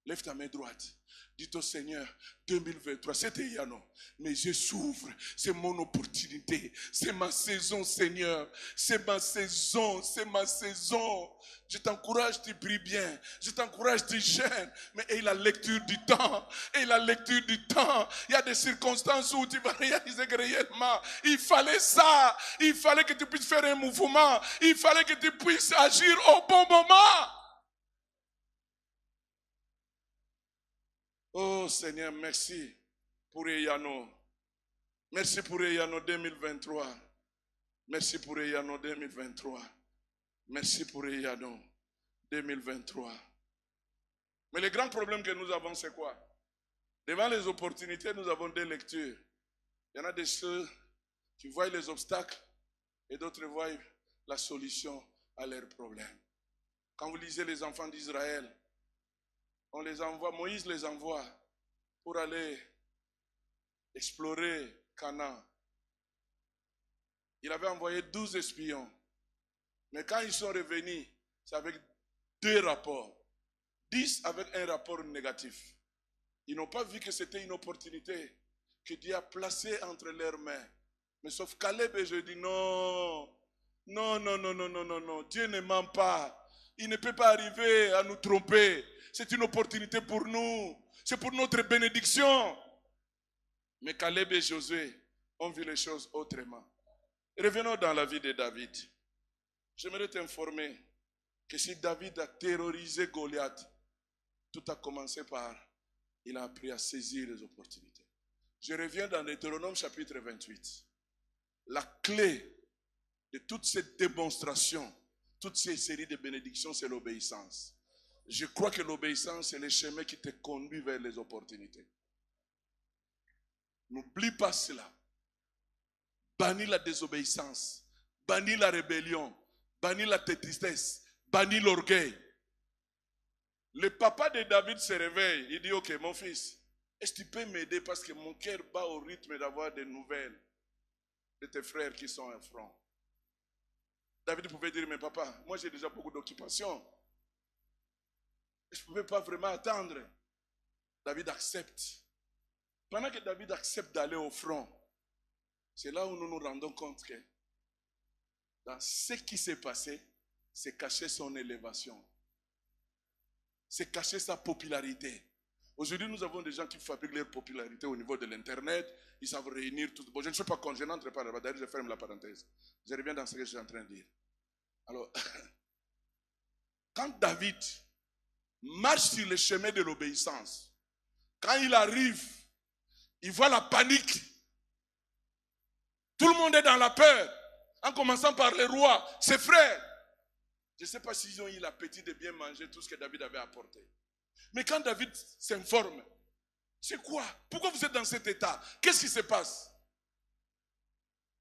Lève ta main droite. Dites au Seigneur, 2023, c'était Yano, mais je s'ouvre, c'est mon opportunité, c'est ma saison, Seigneur, c'est ma saison, c'est ma saison. Je t'encourage, tu pries bien, je t'encourage, tu jeûnes, mais aie la lecture du temps, aie la lecture du temps. Il y a des circonstances où tu vas réaliser que réellement, il fallait ça, il fallait que tu puisses faire un mouvement, il fallait que tu puisses agir au bon moment. Oh Seigneur, merci pour Eyano. Merci pour Eyano 2023. Merci pour Eyano 2023. Merci pour Eyano 2023. Mais le grand problème que nous avons, c'est quoi? Devant les opportunités, nous avons deux lectures. Il y en a des ceux qui voient les obstacles et d'autres voient la solution à leurs problèmes. Quand vous lisez les enfants d'Israël, on les envoie, Moïse les envoie pour aller explorer Canaan. Il avait envoyé 12 espions. Mais quand ils sont revenus, c'est avec 2 rapports. 10 avec un rapport négatif. Ils n'ont pas vu que c'était une opportunité que Dieu a placée entre leurs mains. Mais sauf Caleb et je dis non. Non, non, non, non, non, non, non. Dieu ne ment pas. Il ne peut pas arriver à nous tromper. C'est une opportunité pour nous. C'est pour notre bénédiction. Mais Caleb et Josué ont vu les choses autrement. Revenons dans la vie de David. J'aimerais t'informer que si David a terrorisé Goliath, tout a commencé par, il a appris à saisir les opportunités. Je reviens dans Deutéronome chapitre 28. La clé de toute cette démonstration, toutes ces séries de bénédictions, c'est l'obéissance. Je crois que l'obéissance, c'est le chemin qui te conduit vers les opportunités. N'oublie pas cela. Bannis la désobéissance, bannis la rébellion, bannis la tristesse, bannis l'orgueil. Le papa de David se réveille. Il dit, ok, mon fils, est-ce que tu peux m'aider parce que mon cœur bat au rythme d'avoir des nouvelles de tes frères qui sont en front. David pouvait dire, mais papa, moi j'ai déjà beaucoup d'occupations. Je ne pouvais pas vraiment attendre. David accepte. Pendant que David accepte d'aller au front, c'est là où nous nous rendons compte que dans ce qui s'est passé, c'est caché son élévation. C'est caché sa popularité. Aujourd'hui, nous avons des gens qui fabriquent leur popularité au niveau de l'Internet. Ils savent réunir tout. Bon, je ne sais pas quand je n'entre pas là-bas. D'ailleurs, je ferme la parenthèse. Je reviens dans ce que je suis en train de dire. Alors, quand David marche sur le chemin de l'obéissance, quand il arrive, il voit la panique. Tout le monde est dans la peur, en commençant par les rois, ses frères. Je ne sais pas s'ils ont eu l'appétit de bien manger tout ce que David avait apporté. Mais quand David s'informe, c'est quoi? Pourquoi vous êtes dans cet état? Qu'est-ce qui se passe?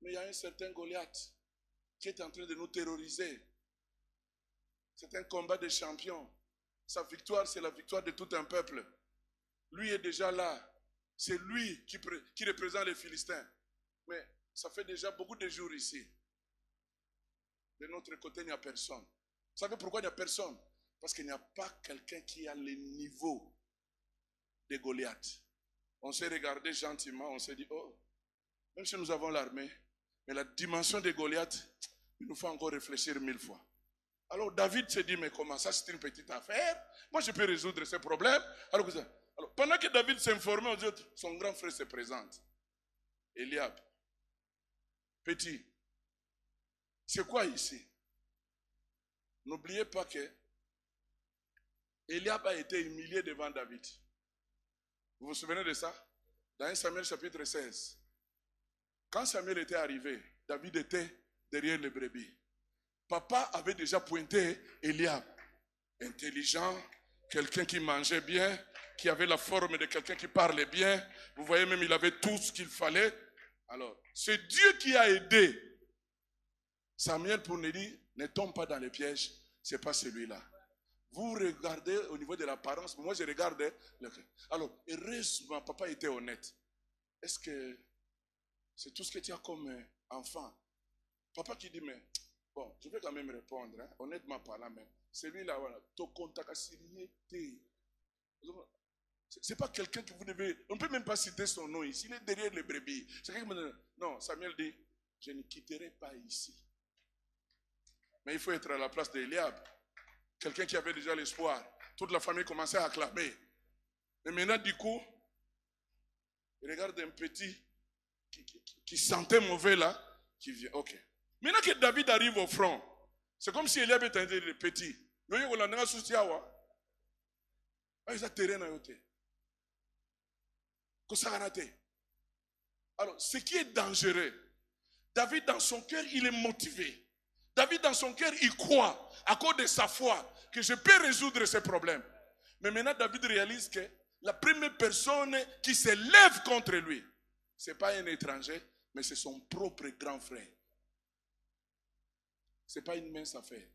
Mais il y a un certain Goliath qui est en train de nous terroriser. C'est un combat de champions. Sa victoire, c'est la victoire de tout un peuple. Lui est déjà là. C'est lui qui représente les Philistins. Mais ça fait déjà beaucoup de jours ici. De notre côté, il n'y a personne. Vous savez pourquoi il n'y a personne? Parce qu'il n'y a pas quelqu'un qui a le niveau de Goliath. On s'est regardé gentiment, on s'est dit, oh, même si nous avons l'armée, mais la dimension de Goliath, il nous faut encore réfléchir 1000 fois. Alors David se dit, mais comment ça, c'est une petite affaire? Moi, je peux résoudre ces problèmes. Alors, pendant que David s'informait, on dit, son grand frère se présente. Eliab. Petit. C'est quoi ici? N'oubliez pas que Eliab a été humilié devant David. Vous vous souvenez de ça? Dans 1 Samuel chapitre 16. Quand Samuel était arrivé, David était derrière les brebis. Papa avait déjà pointé Eliab. Intelligent, quelqu'un qui mangeait bien, qui avait la forme de quelqu'un qui parlait bien. Vous voyez même, il avait tout ce qu'il fallait. Alors, c'est Dieu qui a aidé Samuel pour nous dire, ne tombe pas dans les pièges, ce n'est pas celui-là. Vous regardez au niveau de l'apparence, moi je regardais. Alors, heureusement, papa était honnête. Est-ce que c'est tout ce que tu as comme enfant? Papa qui dit, mais bon, je vais quand même répondre, hein, honnêtement parlant, mais celui-là, voilà, ton contact a signé. C'est pas quelqu'un que vous devez. On ne peut même pas citer son nom ici. Il est derrière les brebis. Non, Samuel dit, je ne quitterai pas ici. Mais il faut être à la place d'Eliab. Quelqu'un qui avait déjà l'espoir. Toute la famille commençait à acclamer. Et maintenant, du coup, il regarde un petit qui sentait mauvais là, qui vient. Ok. Maintenant que David arrive au front, c'est comme si Eliab était un petit. Il y a un soutien. Il a terrain à côté. Alors, ce qui est dangereux, David dans son cœur, il est motivé. David dans son cœur, il croit, à cause de sa foi, que je peux résoudre ces problèmes. Mais maintenant, David réalise que la première personne qui se lève contre lui, ce n'est pas un étranger, mais c'est son propre grand frère. Ce n'est pas une mince affaire.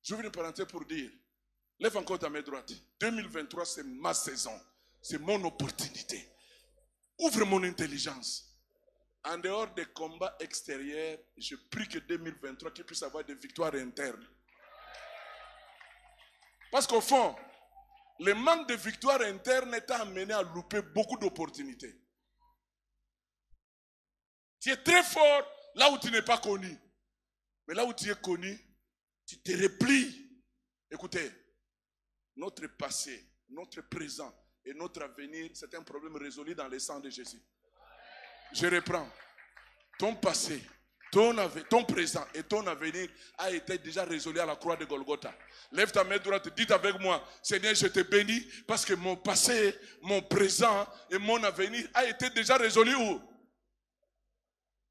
J'ouvre une parenthèse pour dire, lève encore ta main droite. 2023, c'est ma saison. C'est mon opportunité. Ouvre mon intelligence. En dehors des combats extérieurs, je prie que 2023 qu'il puisse avoir des victoires internes. Parce qu'au fond, le manque de victoires internes t'a amené à louper beaucoup d'opportunités. Tu es très fort là où tu n'es pas connu. Mais là où tu es connu, tu te replies. Écoutez, notre passé, notre présent et notre avenir, c'est un problème résolu dans le sang de Jésus. Je reprends. Ton passé, ton présent et ton avenir a été déjà résolu à la croix de Golgotha. Lève ta main droite, dites avec moi, Seigneur, je te bénis parce que mon passé, mon présent et mon avenir a été déjà résolu où?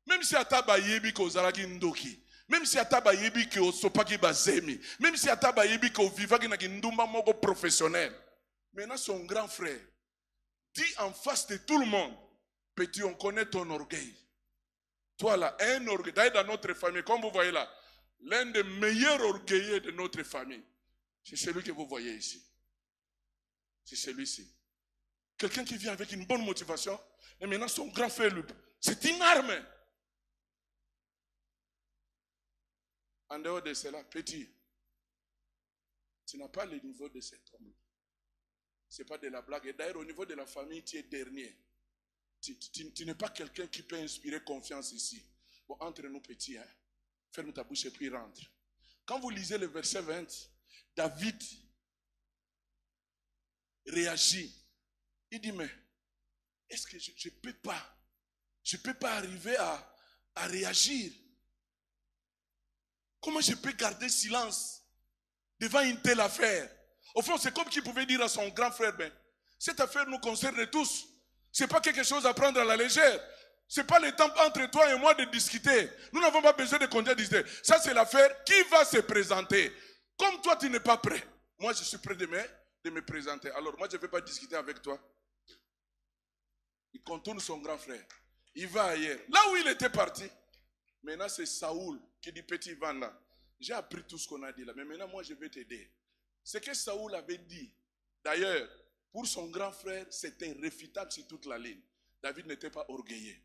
Même si Ataba yebi ko zaraki ndoki, même si Ataba yebi ko sopaki bazemi, même si Ataba yebi ko vivaki na kindumba moko professionnel. Maintenant son grand frère dit en face de tout le monde, petit, on connaît ton orgueil. Toi là, un orgueil. D'ailleurs, dans notre famille, comme vous voyez là, l'un des meilleurs orgueilleux de notre famille, c'est celui que vous voyez ici. c'est celui-ci. Quelqu'un qui vient avec une bonne motivation, et maintenant son grand frère, c'est une arme. En dehors de cela, petit, tu n'as pas le niveau de cet homme. Ce n'est pas de la blague. Et d'ailleurs, au niveau de la famille, tu es dernier. Tu n'es pas quelqu'un qui peut inspirer confiance ici. Bon, entre nous petits, hein, ferme ta bouche et puis rentre. Quand vous lisez le verset 20, David réagit. Il dit, mais est-ce que je ne peux pas arriver à réagir? Comment je peux garder silence devant une telle affaire? Au fond, c'est comme qu'il pouvait dire à son grand frère, ben, cette affaire nous concerne tous. Ce n'est pas quelque chose à prendre à la légère. Ce n'est pas le temps entre toi et moi de discuter. Nous n'avons pas besoin de continuer à discuter. Ça, c'est l'affaire qui va se présenter. Comme toi, tu n'es pas prêt. Moi, je suis prêt de me présenter. Alors, moi, je ne vais pas discuter avec toi. Il contourne son grand frère. Il va ailleurs. Là où il était parti. Maintenant, c'est Saoul qui dit, petit Van là, j'ai appris tout ce qu'on a dit là, mais maintenant, moi, je vais t'aider. Ce que Saoul avait dit, d'ailleurs, pour son grand frère, c'était réfutable sur toute la ligne. David n'était pas orgueilleux.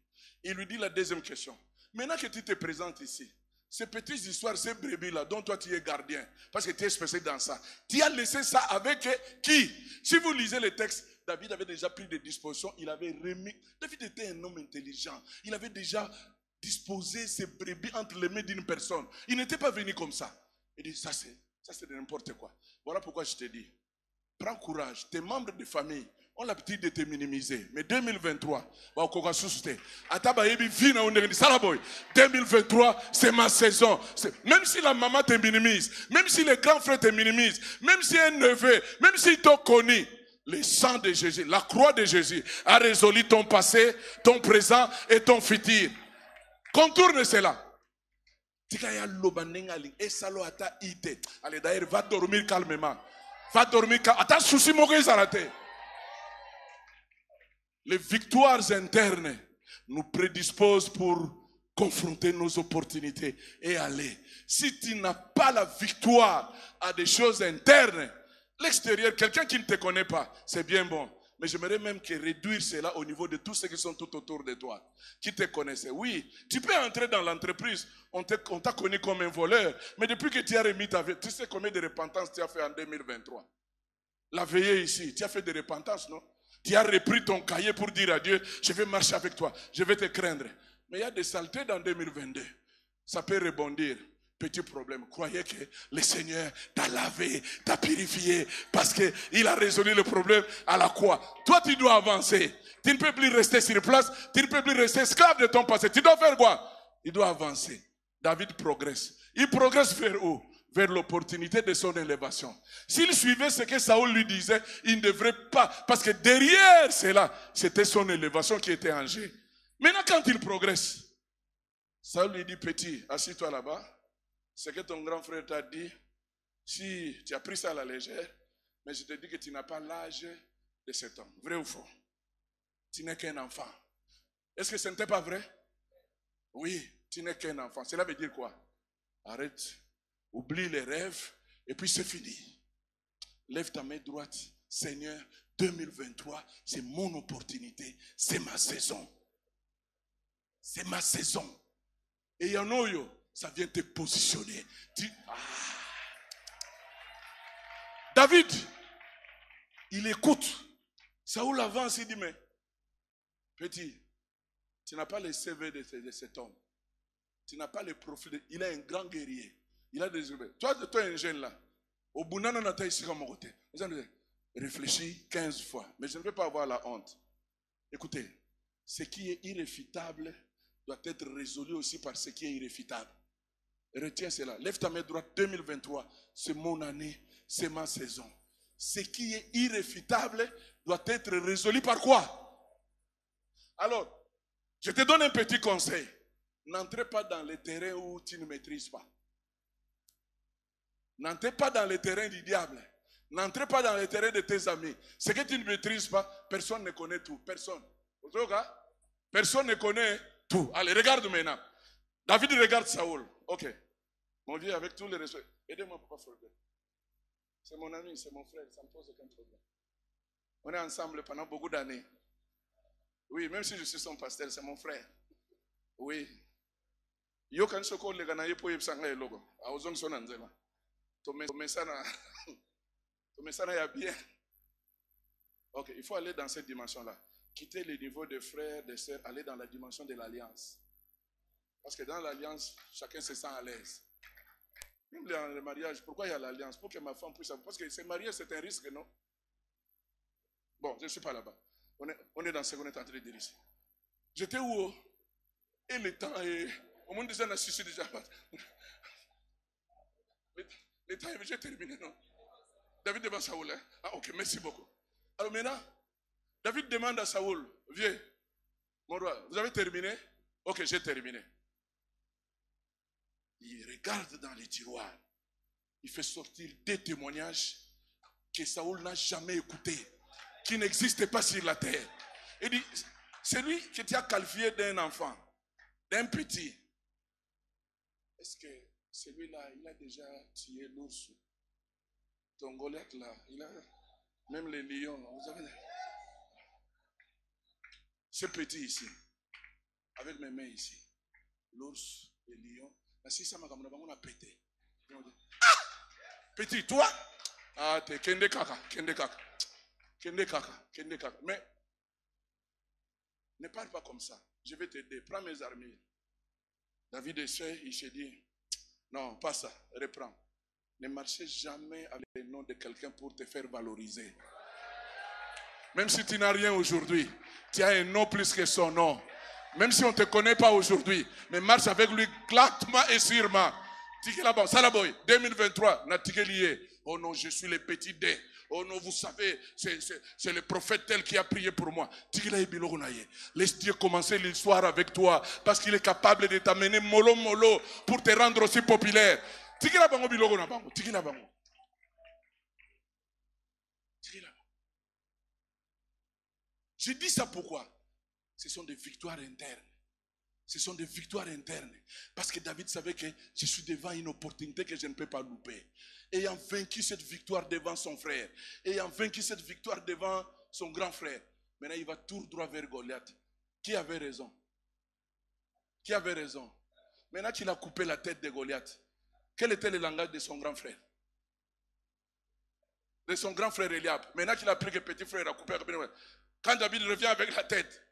Il lui dit la deuxième question. Maintenant que tu te présentes ici, ces petites histoires, ces brebis-là, dont toi tu es gardien, parce que tu es spécialisé dans ça, tu as laissé ça avec qui? Si vous lisez le texte, David avait déjà pris des dispositions, il avait remis. David était un homme intelligent. Il avait déjà disposé ses brebis entre les mains d'une personne. Il n'était pas venu comme ça. Il dit, ça c'est de n'importe quoi. Voilà pourquoi je te dis, prends courage. Tes membres de famille ont l'habitude de te minimiser. Mais 2023, 2023, c'est ma saison. Même si la maman te minimise, même si les grands frères te minimisent, même si un neveu, même s'ils t'ont connu, le sang de Jésus, la croix de Jésus a résolu ton passé, ton présent et ton futur. Contourne cela. Allez, d'ailleurs, va dormir calmement. Va dormir calmement. Attends, souci, mon gars, les victoires internes nous prédisposent pour confronter nos opportunités et aller. Si tu n'as pas la victoire à des choses internes, l'extérieur, quelqu'un qui ne te connaît pas, c'est bien bon. Mais j'aimerais même que réduire cela au niveau de tous ceux qui sont tout autour de toi, qui te connaissaient. Oui, tu peux entrer dans l'entreprise, on t'a connu comme un voleur, mais depuis que tu as remis ta vie, tu sais combien de repentance tu as fait en 2023? La veillée ici, tu as fait de repentance, non? Tu as repris ton cahier pour dire à Dieu, je vais marcher avec toi, je vais te craindre. Mais il y a des saletés dans 2022. Ça peut rebondir. Petit problème. Croyez que le Seigneur t'a lavé, t'a purifié, parce qu'il a résolu le problème à la croix. Toi, tu dois avancer. Tu ne peux plus rester sur place. Tu ne peux plus rester esclave de ton passé. Tu dois faire quoi? Il doit avancer. David progresse. Il progresse vers où? Vers l'opportunité de son élévation. S'il suivait ce que Saoul lui disait, il ne devrait pas, parce que derrière cela, c'était son élévation qui était en jeu. Maintenant, quand il progresse, Saoul lui dit, petit, assis-toi là-bas. Ce que ton grand frère t'a dit, si tu as pris ça à la légère, mais je te dis que tu n'as pas l'âge de cet homme. Vrai ou faux? Tu n'es qu'un enfant. Est-ce que ce n'était pas vrai? Oui, tu n'es qu'un enfant. Cela veut dire quoi? Arrête, oublie les rêves, et puis c'est fini. Lève ta main droite. Seigneur, 2023, c'est mon opportunité, c'est ma saison. C'est ma saison. Et il y en a eu, ça vient te positionner. David, il écoute. Saoul avance, il dit, mais petit, tu n'as pas le CV de cet homme. Tu n'as pas le profil. Il est un grand guerrier. Il a des... Toi, un jeune là. Au bout d'un an, ici comme mon côté. Réfléchis 15 fois. Mais je ne veux pas avoir la honte. Écoutez, ce qui est irréfutable doit être résolu aussi par ce qui est irréfutable. Retiens cela. Lève ta main droite. 2023, c'est mon année, c'est ma saison. Ce qui est irréfutable doit être résolu par quoi? Alors, je te donne un petit conseil. N'entrez pas dans les terrains où tu ne maîtrises pas. N'entrez pas dans les terrains du diable. N'entrez pas dans les terrains de tes amis. Ce que tu ne maîtrises pas, personne ne connaît tout. Personne. Personne ne connaît tout. Allez, regarde maintenant. David regarde Saoul. Ok. Mon Dieu, avec tous les respects. Aidez-moi, papa Fulbert. C'est mon ami, c'est mon frère. Ça ne me pose aucun problème. On est ensemble pendant beaucoup d'années. Oui, même si je suis son pasteur, c'est mon frère. Oui. Yo kan soko le gana yepo yepsanga elogo. Aozong sona nzela. Tomesana ya bien. Ok, il faut aller dans cette dimension-là. Quitter le niveau de frères, de sœurs, aller dans la dimension de l'alliance. Parce que dans l'alliance, chacun se sent à l'aise. Même dans le mariage, pourquoi il y a l'alliance? Pour que ma femme puisse... Parce que se marier, c'est un risque, non? Bon, je ne suis pas là-bas. On est dans ce qu'on est en train de dire ici. J'étais où? Et le temps est... Au monde déjà n'a suicide déjà. Le temps est... J'ai terminé, non? David demande à Saoul. Hein? Ah, ok, merci beaucoup. Alors maintenant, David demande à Saoul, viens, mon roi, vous avez terminé? Ok, j'ai terminé. Il regarde dans les tiroirs. Il fait sortir des témoignages que Saoul n'a jamais écoutés, qui n'existaient pas sur la terre. Il dit, c'est lui qui t'a qualifié d'un enfant, d'un petit. Est-ce que celui-là, il a déjà tué l'ours? Ton Goliath là, il a même les lions. Vous avez... Ce petit ici, avec mes mains ici, l'ours, les lions. Si ça m'a pété. Petit, toi? Ah, t'es kende kaka. Mais ne parle pas comme ça. Je vais t'aider. Prends mes armures. David essaie, il se dit, non, pas ça, reprends. Ne marchez jamais avec le nom de quelqu'un pour te faire valoriser. Même si tu n'as rien aujourd'hui, tu as un nom plus que son nom. Même si on ne te connaît pas aujourd'hui, mais marche avec lui clairement et sûrement. Tikela Salaboy, 2023, lié. Oh non, je suis le petit dé. Oh non, vous savez, c'est le prophète tel qui a prié pour moi. Laisse Dieu commencer l'histoire avec toi, parce qu'il est capable de t'amener mollo mollo pour te rendre aussi populaire. Tikela bango bilogo na bango, tikela bango. Je dis ça pourquoi? Ce sont des victoires internes. Ce sont des victoires internes. Parce que David savait que je suis devant une opportunité que je ne peux pas louper. Ayant vaincu cette victoire devant son frère, ayant vaincu cette victoire devant son grand frère, maintenant il va tout droit vers Goliath. Qui avait raison? Qui avait raison? Maintenant qu'il a coupé la tête de Goliath, quel était le langage de son grand frère? De son grand frère Eliab. Maintenant qu'il a pris que petit frère a coupé. Quand David revient avec la tête,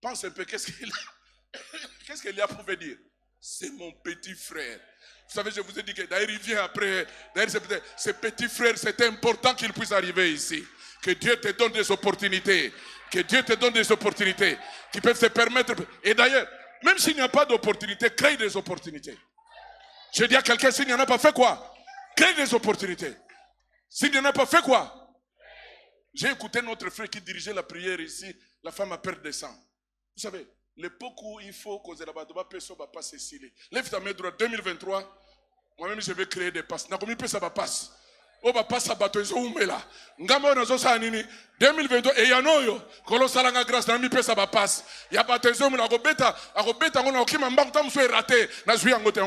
pense un peu, qu'est-ce qu'il a pouvait dire? C'est mon petit frère. Vous savez, je vous ai dit que d'ailleurs il vient après. D'ailleurs, ce petit frère, c'est important qu'il puisse arriver ici. Que Dieu te donne des opportunités. Que Dieu te donne des opportunités qui peuvent te permettre. Et d'ailleurs, même s'il n'y a pas d'opportunité, crée des opportunités. Je dis à quelqu'un, s'il n'y en a pas, fait quoi? Crée des opportunités. S'il n'y en a pas, fait quoi? J'ai écouté notre frère qui dirigeait la prière ici. La femme a perdu des sang. Vous savez, l'époque où il faut causer la bas pas Cécile. Lève ta main droite, 2023. Moi-même, je vais créer des passes. N'a combien ça va passer? On va passer à bateau, ils ont là. Ngamo na zo sa nini 2022 et yanoyo kolo salanga grâce na mi pesa ba passe. Ya bateau zo na akobeta ngona okima mbangu tamu so raté na zwi yango te.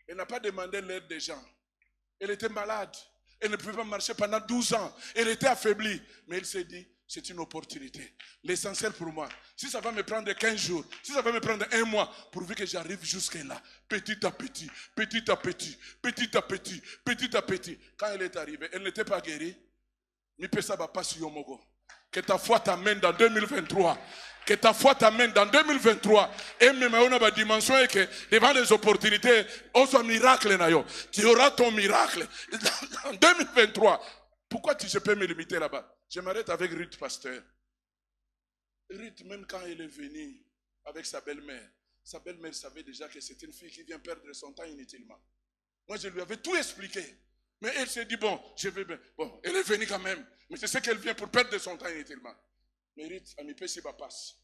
Elle n'a pas demandé l'aide des gens. Elle était malade. Elle ne pouvait pas marcher pendant 12 ans. Elle était affaiblie. Mais elle s'est dit, c'est une opportunité. L'essentiel pour moi, si ça va me prendre 15 jours, si ça va me prendre 1 mois, pourvu que j'arrive jusqu'à là, petit à petit, petit à petit, petit à petit, petit à petit. Quand elle est arrivée, elle n'était pas guérie. Que ta foi t'amène dans 2023. Que ta foi t'amène dans 2023. Et même on a une dimension que devant les opportunités, on soit miracle. Tu auras ton miracle en 2023. Pourquoi je peux me limiter là-bas? Je m'arrête avec Ruth, pasteur. Ruth, même quand elle est venue avec sa belle-mère savait déjà que c'est une fille qui vient perdre son temps inutilement. Moi, je lui avais tout expliqué. Mais elle s'est dit, bon, je vais bien. Bon, elle est venue quand même. Mais c'est ce qu'elle vient pour perdre son temps inutilement. Mais Ruth, à mi si passe.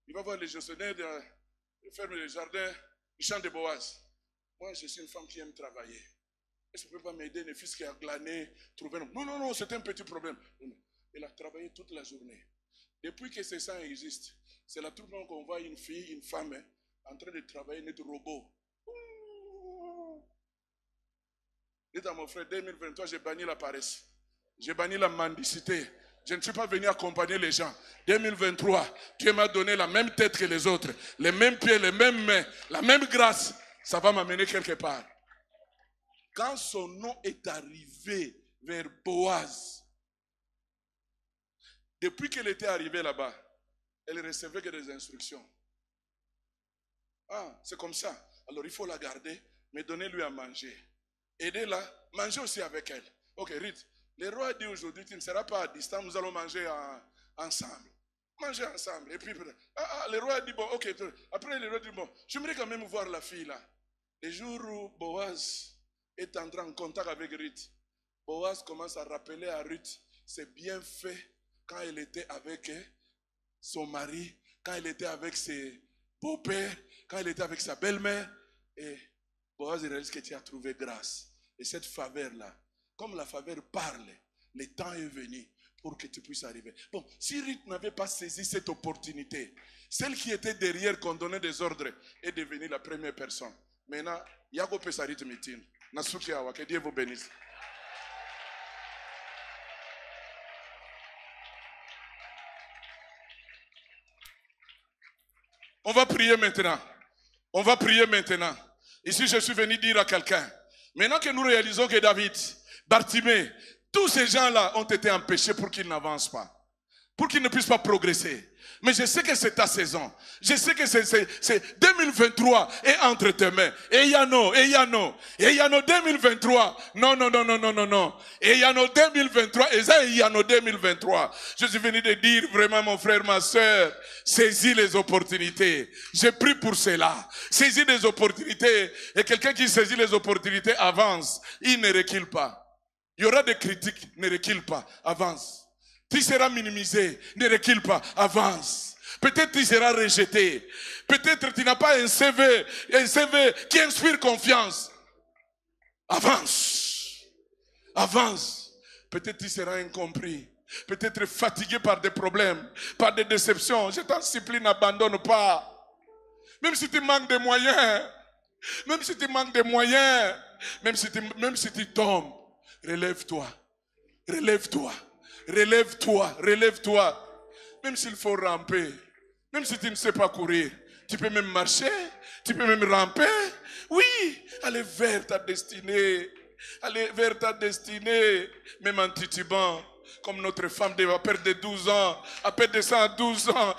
Il va voir les gestionnaires de ferme des jardins, du champ de Boaz. Moi, je suis une femme qui aime travailler. Est-ce que vous ne pouvez pas m'aider, les fils qui a glané, trouver... Non, c'est un petit problème. Elle a travaillé toute la journée. Depuis que ces sangs existent, c'est la troupe qu'on voit une fille, une femme, en train de travailler, notre robot. Dites à mon frère, 2023, j'ai banni la paresse. J'ai banni la mendicité. Je ne suis pas venu accompagner les gens. 2023, Dieu m'a donné la même tête que les autres, les mêmes pieds, les mêmes mains, la même grâce. Ça va m'amener quelque part. Quand son nom est arrivé vers Boaz, depuis qu'elle était arrivée là-bas, elle recevait que des instructions. Ah, c'est comme ça. Alors il faut la garder, mais donnez-lui à manger. Aidez-la, mangez aussi avec elle. Ok, Ruth, le roi dit aujourd'hui, tu ne seras pas à distance, nous allons manger ensemble. Manger ensemble. Et puis, le roi dit, bon, ok. Après, le roi dit, bon, j'aimerais quand même voir la fille là. Le jour où Boaz est entré en contact avec Ruth, Boaz commence à rappeler à Ruth ses bienfaits quand elle était avec son mari, quand elle était avec ses beaux-pères, quand elle était avec sa belle-mère. Et Boaz réalise que tu as trouvé grâce. Et cette faveur-là, comme la faveur parle, le temps est venu pour que tu puisses arriver. Bon, si Ruth n'avait pas saisi cette opportunité, celle qui était derrière, qu'on donnait des ordres, est devenue la première personne. Maintenant, Yago peut s'arrêter meeting. Nasuki Awa, que Dieu vous bénisse. On va prier maintenant. On va prier maintenant. Ici, je suis venu dire à quelqu'un, maintenant que nous réalisons que David, Bartimée, tous ces gens-là ont été empêchés pour qu'ils n'avancent pas, pour qu'ils ne puissent pas progresser. Mais je sais que c'est ta saison. Je sais que c'est 2023 est entre tes mains. Et Yano 2023. Non. Et Yano 2023. Et ça, Yano 2023. Je suis venu de dire vraiment, mon frère, ma soeur, saisis les opportunités. J'ai pris pour cela. Saisis les opportunités. Et quelqu'un qui saisit les opportunités avance. Il ne recule pas. Il y aura des critiques. Ne recule pas. Avance. Tu seras minimisé, ne recule pas, avance. Peut-être tu seras rejeté. Peut-être tu n'as pas un CV qui inspire confiance. Avance. Avance. Peut-être tu seras incompris. Peut-être fatigué par des problèmes, par des déceptions. Je t'en supplie, n'abandonne pas. Même si tu manques de moyens, même si tu manques de moyens, même si tu tombes, relève-toi. Relève-toi. Relève-toi, relève-toi. Même s'il faut ramper, même si tu ne sais pas courir, tu peux même marcher, tu peux même ramper. Oui, aller vers ta destinée. Aller vers ta destinée, même en titubant, comme notre femme à perdre de 12 ans, à perdre de 112 ans,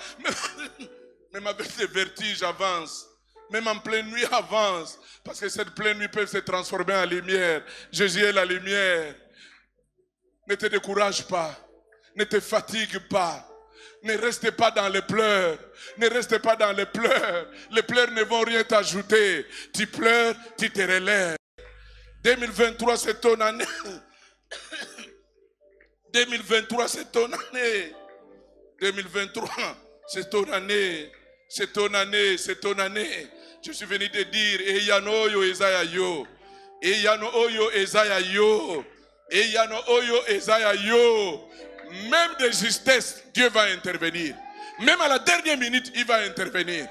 même avec des vertiges, avance. Même en pleine nuit, avance. Parce que cette pleine nuit peut se transformer en lumière. Jésus est la lumière. Ne te décourage pas. Ne te fatigue pas. Ne reste pas dans les pleurs. Ne reste pas dans les pleurs. Les pleurs ne vont rien t'ajouter. Tu pleures, tu te relèves. 2023, c'est ton année. 2023, c'est ton année. 2023, c'est ton année. C'est ton année, c'est ton année. Je suis venu te dire, Eyano yo Ezaya yo. Eyano oyo Ezaya yo. Et Yano Oyo Ezaya Yo. Même de justesse, Dieu va intervenir. Même à la dernière minute, il va intervenir.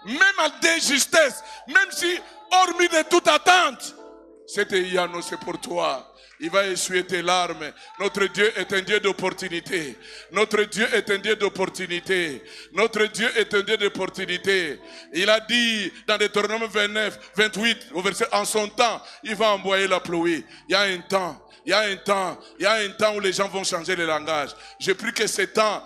Même à des justesses, même si, hormis de toute attente, c'était Yano, c'est pour toi. Il va essuyer tes larmes. Notre Dieu est un Dieu d'opportunité. Notre Dieu est un Dieu d'opportunité. Notre Dieu est un Dieu d'opportunité. Il a dit dans Deutéronome 29, 28, au verset, en son temps, il va envoyer la pluie. Il y a un temps. Il y a un temps où les gens vont changer le langage. Je prie que ces temps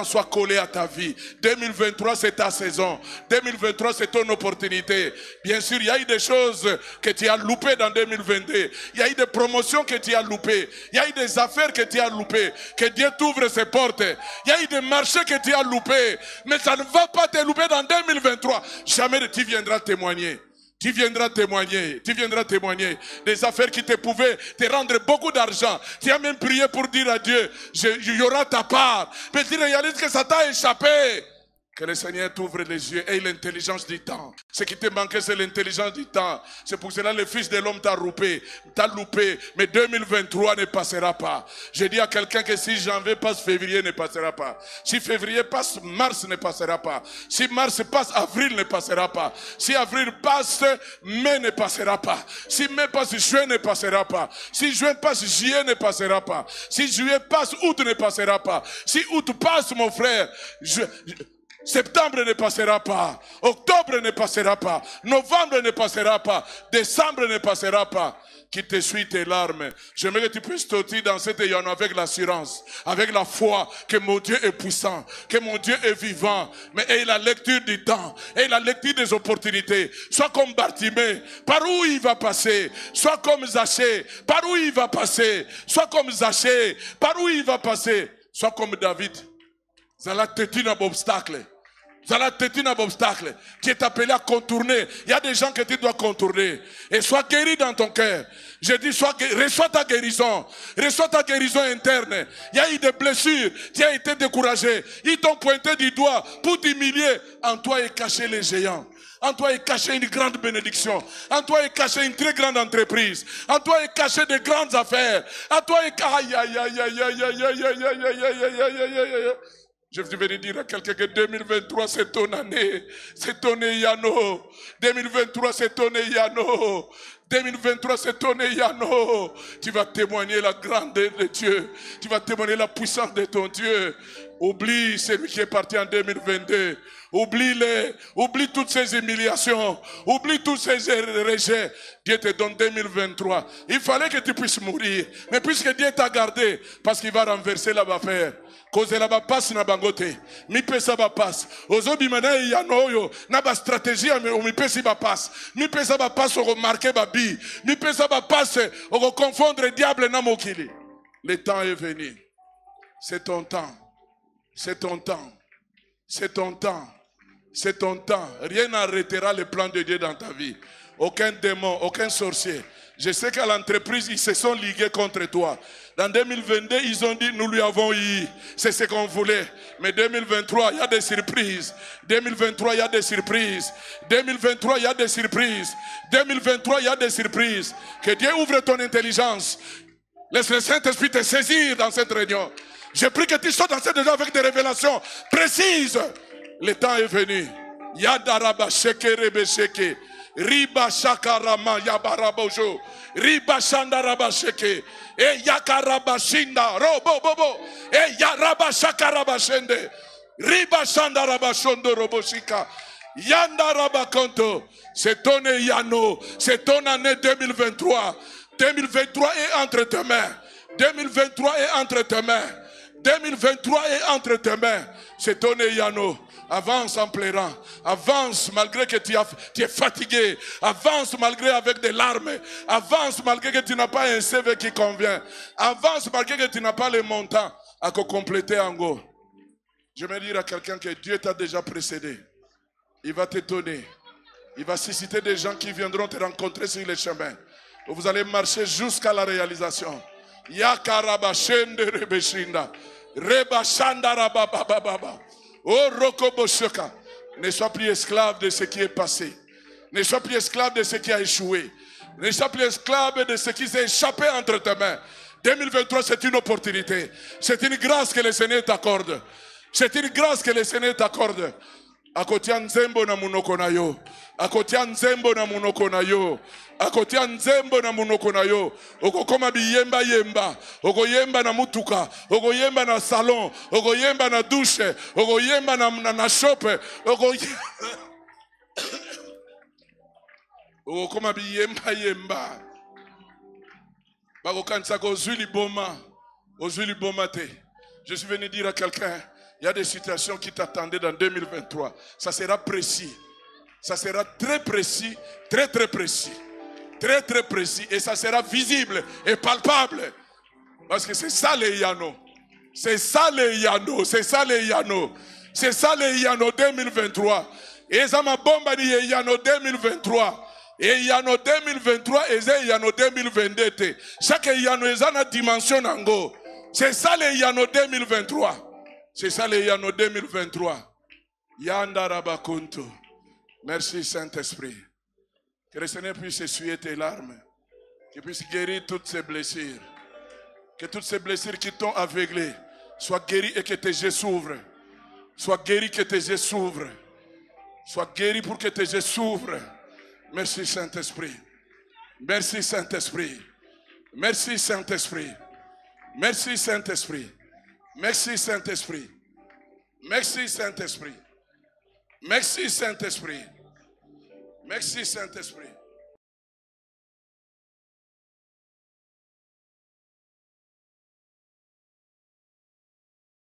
soient collés à ta vie. 2023, c'est ta saison. 2023, c'est ton opportunité. Bien sûr, il y a eu des choses que tu as loupées dans 2022. Il y a eu des promotions que tu as loupées. Il y a eu des affaires que tu as loupées. Que Dieu t'ouvre ses portes. Il y a eu des marchés que tu as loupés. Mais ça ne va pas te louper dans 2023. Jamais tu viendras témoigner. Tu viendras témoigner des affaires qui te pouvaient te rendre beaucoup d'argent. Tu as même prié pour dire à Dieu, il y aura ta part. Mais tu réalises que ça t'a échappé. Que le Seigneur t'ouvre les yeux et l'intelligence du temps. Ce qui te manquait, c'est l'intelligence du temps. C'est pour cela que le Fils de l'homme t'a loupé. Mais 2023 ne passera pas. Je dis à quelqu'un que si janvier passe, février ne passera pas. Si février passe, mars ne passera pas. Si mars passe, avril ne passera pas. Si avril passe, mai ne passera pas. Si mai passe, juin ne passera pas. Si juin passe, juillet ne passera pas. Si juillet passe, août ne passera pas. Si août passe, mon frère, septembre ne passera pas, octobre ne passera pas, novembre ne passera pas, décembre ne passera pas. Qui t'essuie tes larmes. J'aimerais que tu puisses sortir dans cet ayant avec l'assurance, avec la foi que mon Dieu est puissant, que mon Dieu est vivant, mais aie la lecture du temps, aie la lecture des opportunités. Sois comme Bartimée, par où il va passer. Sois comme Zachée, par où il va passer. Sois comme Zachée, par où il va passer. Sois comme David. Ça l'a têtu dans l'obstacle. Ça l'a têtu dans l'obstacle. Tu es appelé à contourner. Il y a des gens que tu dois contourner. Et sois guéri dans ton cœur. Je dis, reçois ta guérison. Reçois ta guérison interne. Il y a eu des blessures. Tu as été découragé. Ils t'ont pointé du doigt pour t'humilier. En toi est caché les géants. En toi est caché une grande bénédiction. En toi est caché une très grande entreprise. En toi est caché de grandes affaires. En toi est aïe aïe aïe aïe aïe aïe aïe aïe aïe aïe aïe aïe aïe aïe. Je vais dire à quelqu'un que 2023 c'est ton année. C'est ton Yano. 2023 c'est ton Yano. 2023 c'est ton Yano. Tu vas témoigner la grandeur de Dieu. Tu vas témoigner la puissance de ton Dieu. Oublie celui qui est parti en 2022. Oublie-les. Oublie toutes ces humiliations. Oublie tous ces rejets. Dieu te donne 2023. Il fallait que tu puisses mourir. Mais puisque Dieu t'a gardé, parce qu'il va renverser la affaire. Cause la passe na bangote. Mi pesa ba passe. Ozobi mana yanoyo. Na ba stratégie o mi pesa ba passe. Mi pesa ba passe o marquer ba bi. Mi pesa ba passe o confondre diable na mokili. Le temps est venu. C'est ton temps. C'est ton temps. C'est ton temps. C'est ton temps. Rien n'arrêtera le plan de Dieu dans ta vie. Aucun démon, aucun sorcier. Je sais qu'à l'entreprise, ils se sont ligués contre toi. Dans 2022, ils ont dit, nous lui avons eu. C'est ce qu'on voulait. Mais 2023, il y a des surprises. 2023, il y a des surprises. 2023, il y a des surprises. 2023, il y a des surprises. Que Dieu ouvre ton intelligence. Laisse le Saint-Esprit te saisir dans cette réunion. Je prie que tu sois dans cette réunion avec des révélations précises. Le temps est venu. Yadaraba sheke rebe sheke. Riba shakarama yabarabojo. Riba shandaraba sheke. E yakaraba shinda. Robo bobo. E yaraba shakaraba shende. Riba shandaraba shondo roboshika. Yandaraba konto. C'est ton yano. C'est ton année 2023. 2023 est entre tes mains. 2023 est entre tes mains. 2023 est entre tes mains. C'est ton yano. Avance en pleurant. Avance malgré que tu es fatigué. Avance malgré avec des larmes. Avance malgré que tu n'as pas un CV qui convient. Avance malgré que tu n'as pas le montant à compléter en go. Je vais dire à quelqu'un que Dieu t'a déjà précédé. Il va t'étonner. Il va susciter des gens qui viendront te rencontrer sur les chemins. Vous allez marcher jusqu'à la réalisation. Yakarabashende rebeshinda. Rebashanda rababababa. Oh Rokoboshoka, ne sois plus esclave de ce qui est passé. Ne sois plus esclave de ce qui a échoué. Ne sois plus esclave de ce qui s'est échappé entre tes mains. 2023, c'est une opportunité. C'est une grâce que le Seigneur t'accorde. C'est une grâce que le Seigneur t'accorde. Akotia nzembo na munoko na yo. Akotia nzembo na munoko na yo. Akotia nzembo na munoko na yo. Oko koma biyemba yemba. Oko yemba na mutuka. Oko yemba na salon. Oko yemba na douche. Oko yemba na shope. Oko koma biyemba yemba. Bako kansa ko zuli boma. Ozuli boma te. Je suis venu dire à quelqu'un, il y a des situations qui t'attendaient dans 2023. Ça sera précis. Ça sera très précis, très très précis. Très très précis. Et ça sera visible et palpable. Parce que c'est ça les Yano. C'est ça les Yano. C'est ça les Yano. C'est ça les Yano 2023. Et ça m'a bombardé Yano 2023. Et Yano 2023 et Yano 2022. Chaque Yano est dans la dimension nango. C'est ça les Yano 2023. C'est ça les Yano 2023. Yandarabakunto. Merci Saint-Esprit. Que le Seigneur puisse essuyer tes larmes. Qu'il puisse guérir toutes ces blessures. Que toutes ces blessures qui t'ont aveuglé soient guéries et que tes yeux s'ouvrent. Sois guéri, que tes yeux s'ouvrent. Sois guéri pour que tes yeux s'ouvrent. Merci Saint-Esprit. Merci Saint-Esprit. Merci Saint-Esprit. Merci Saint-Esprit. Merci Saint-Esprit. Merci Saint-Esprit. Merci Saint-Esprit. Merci Saint-Esprit.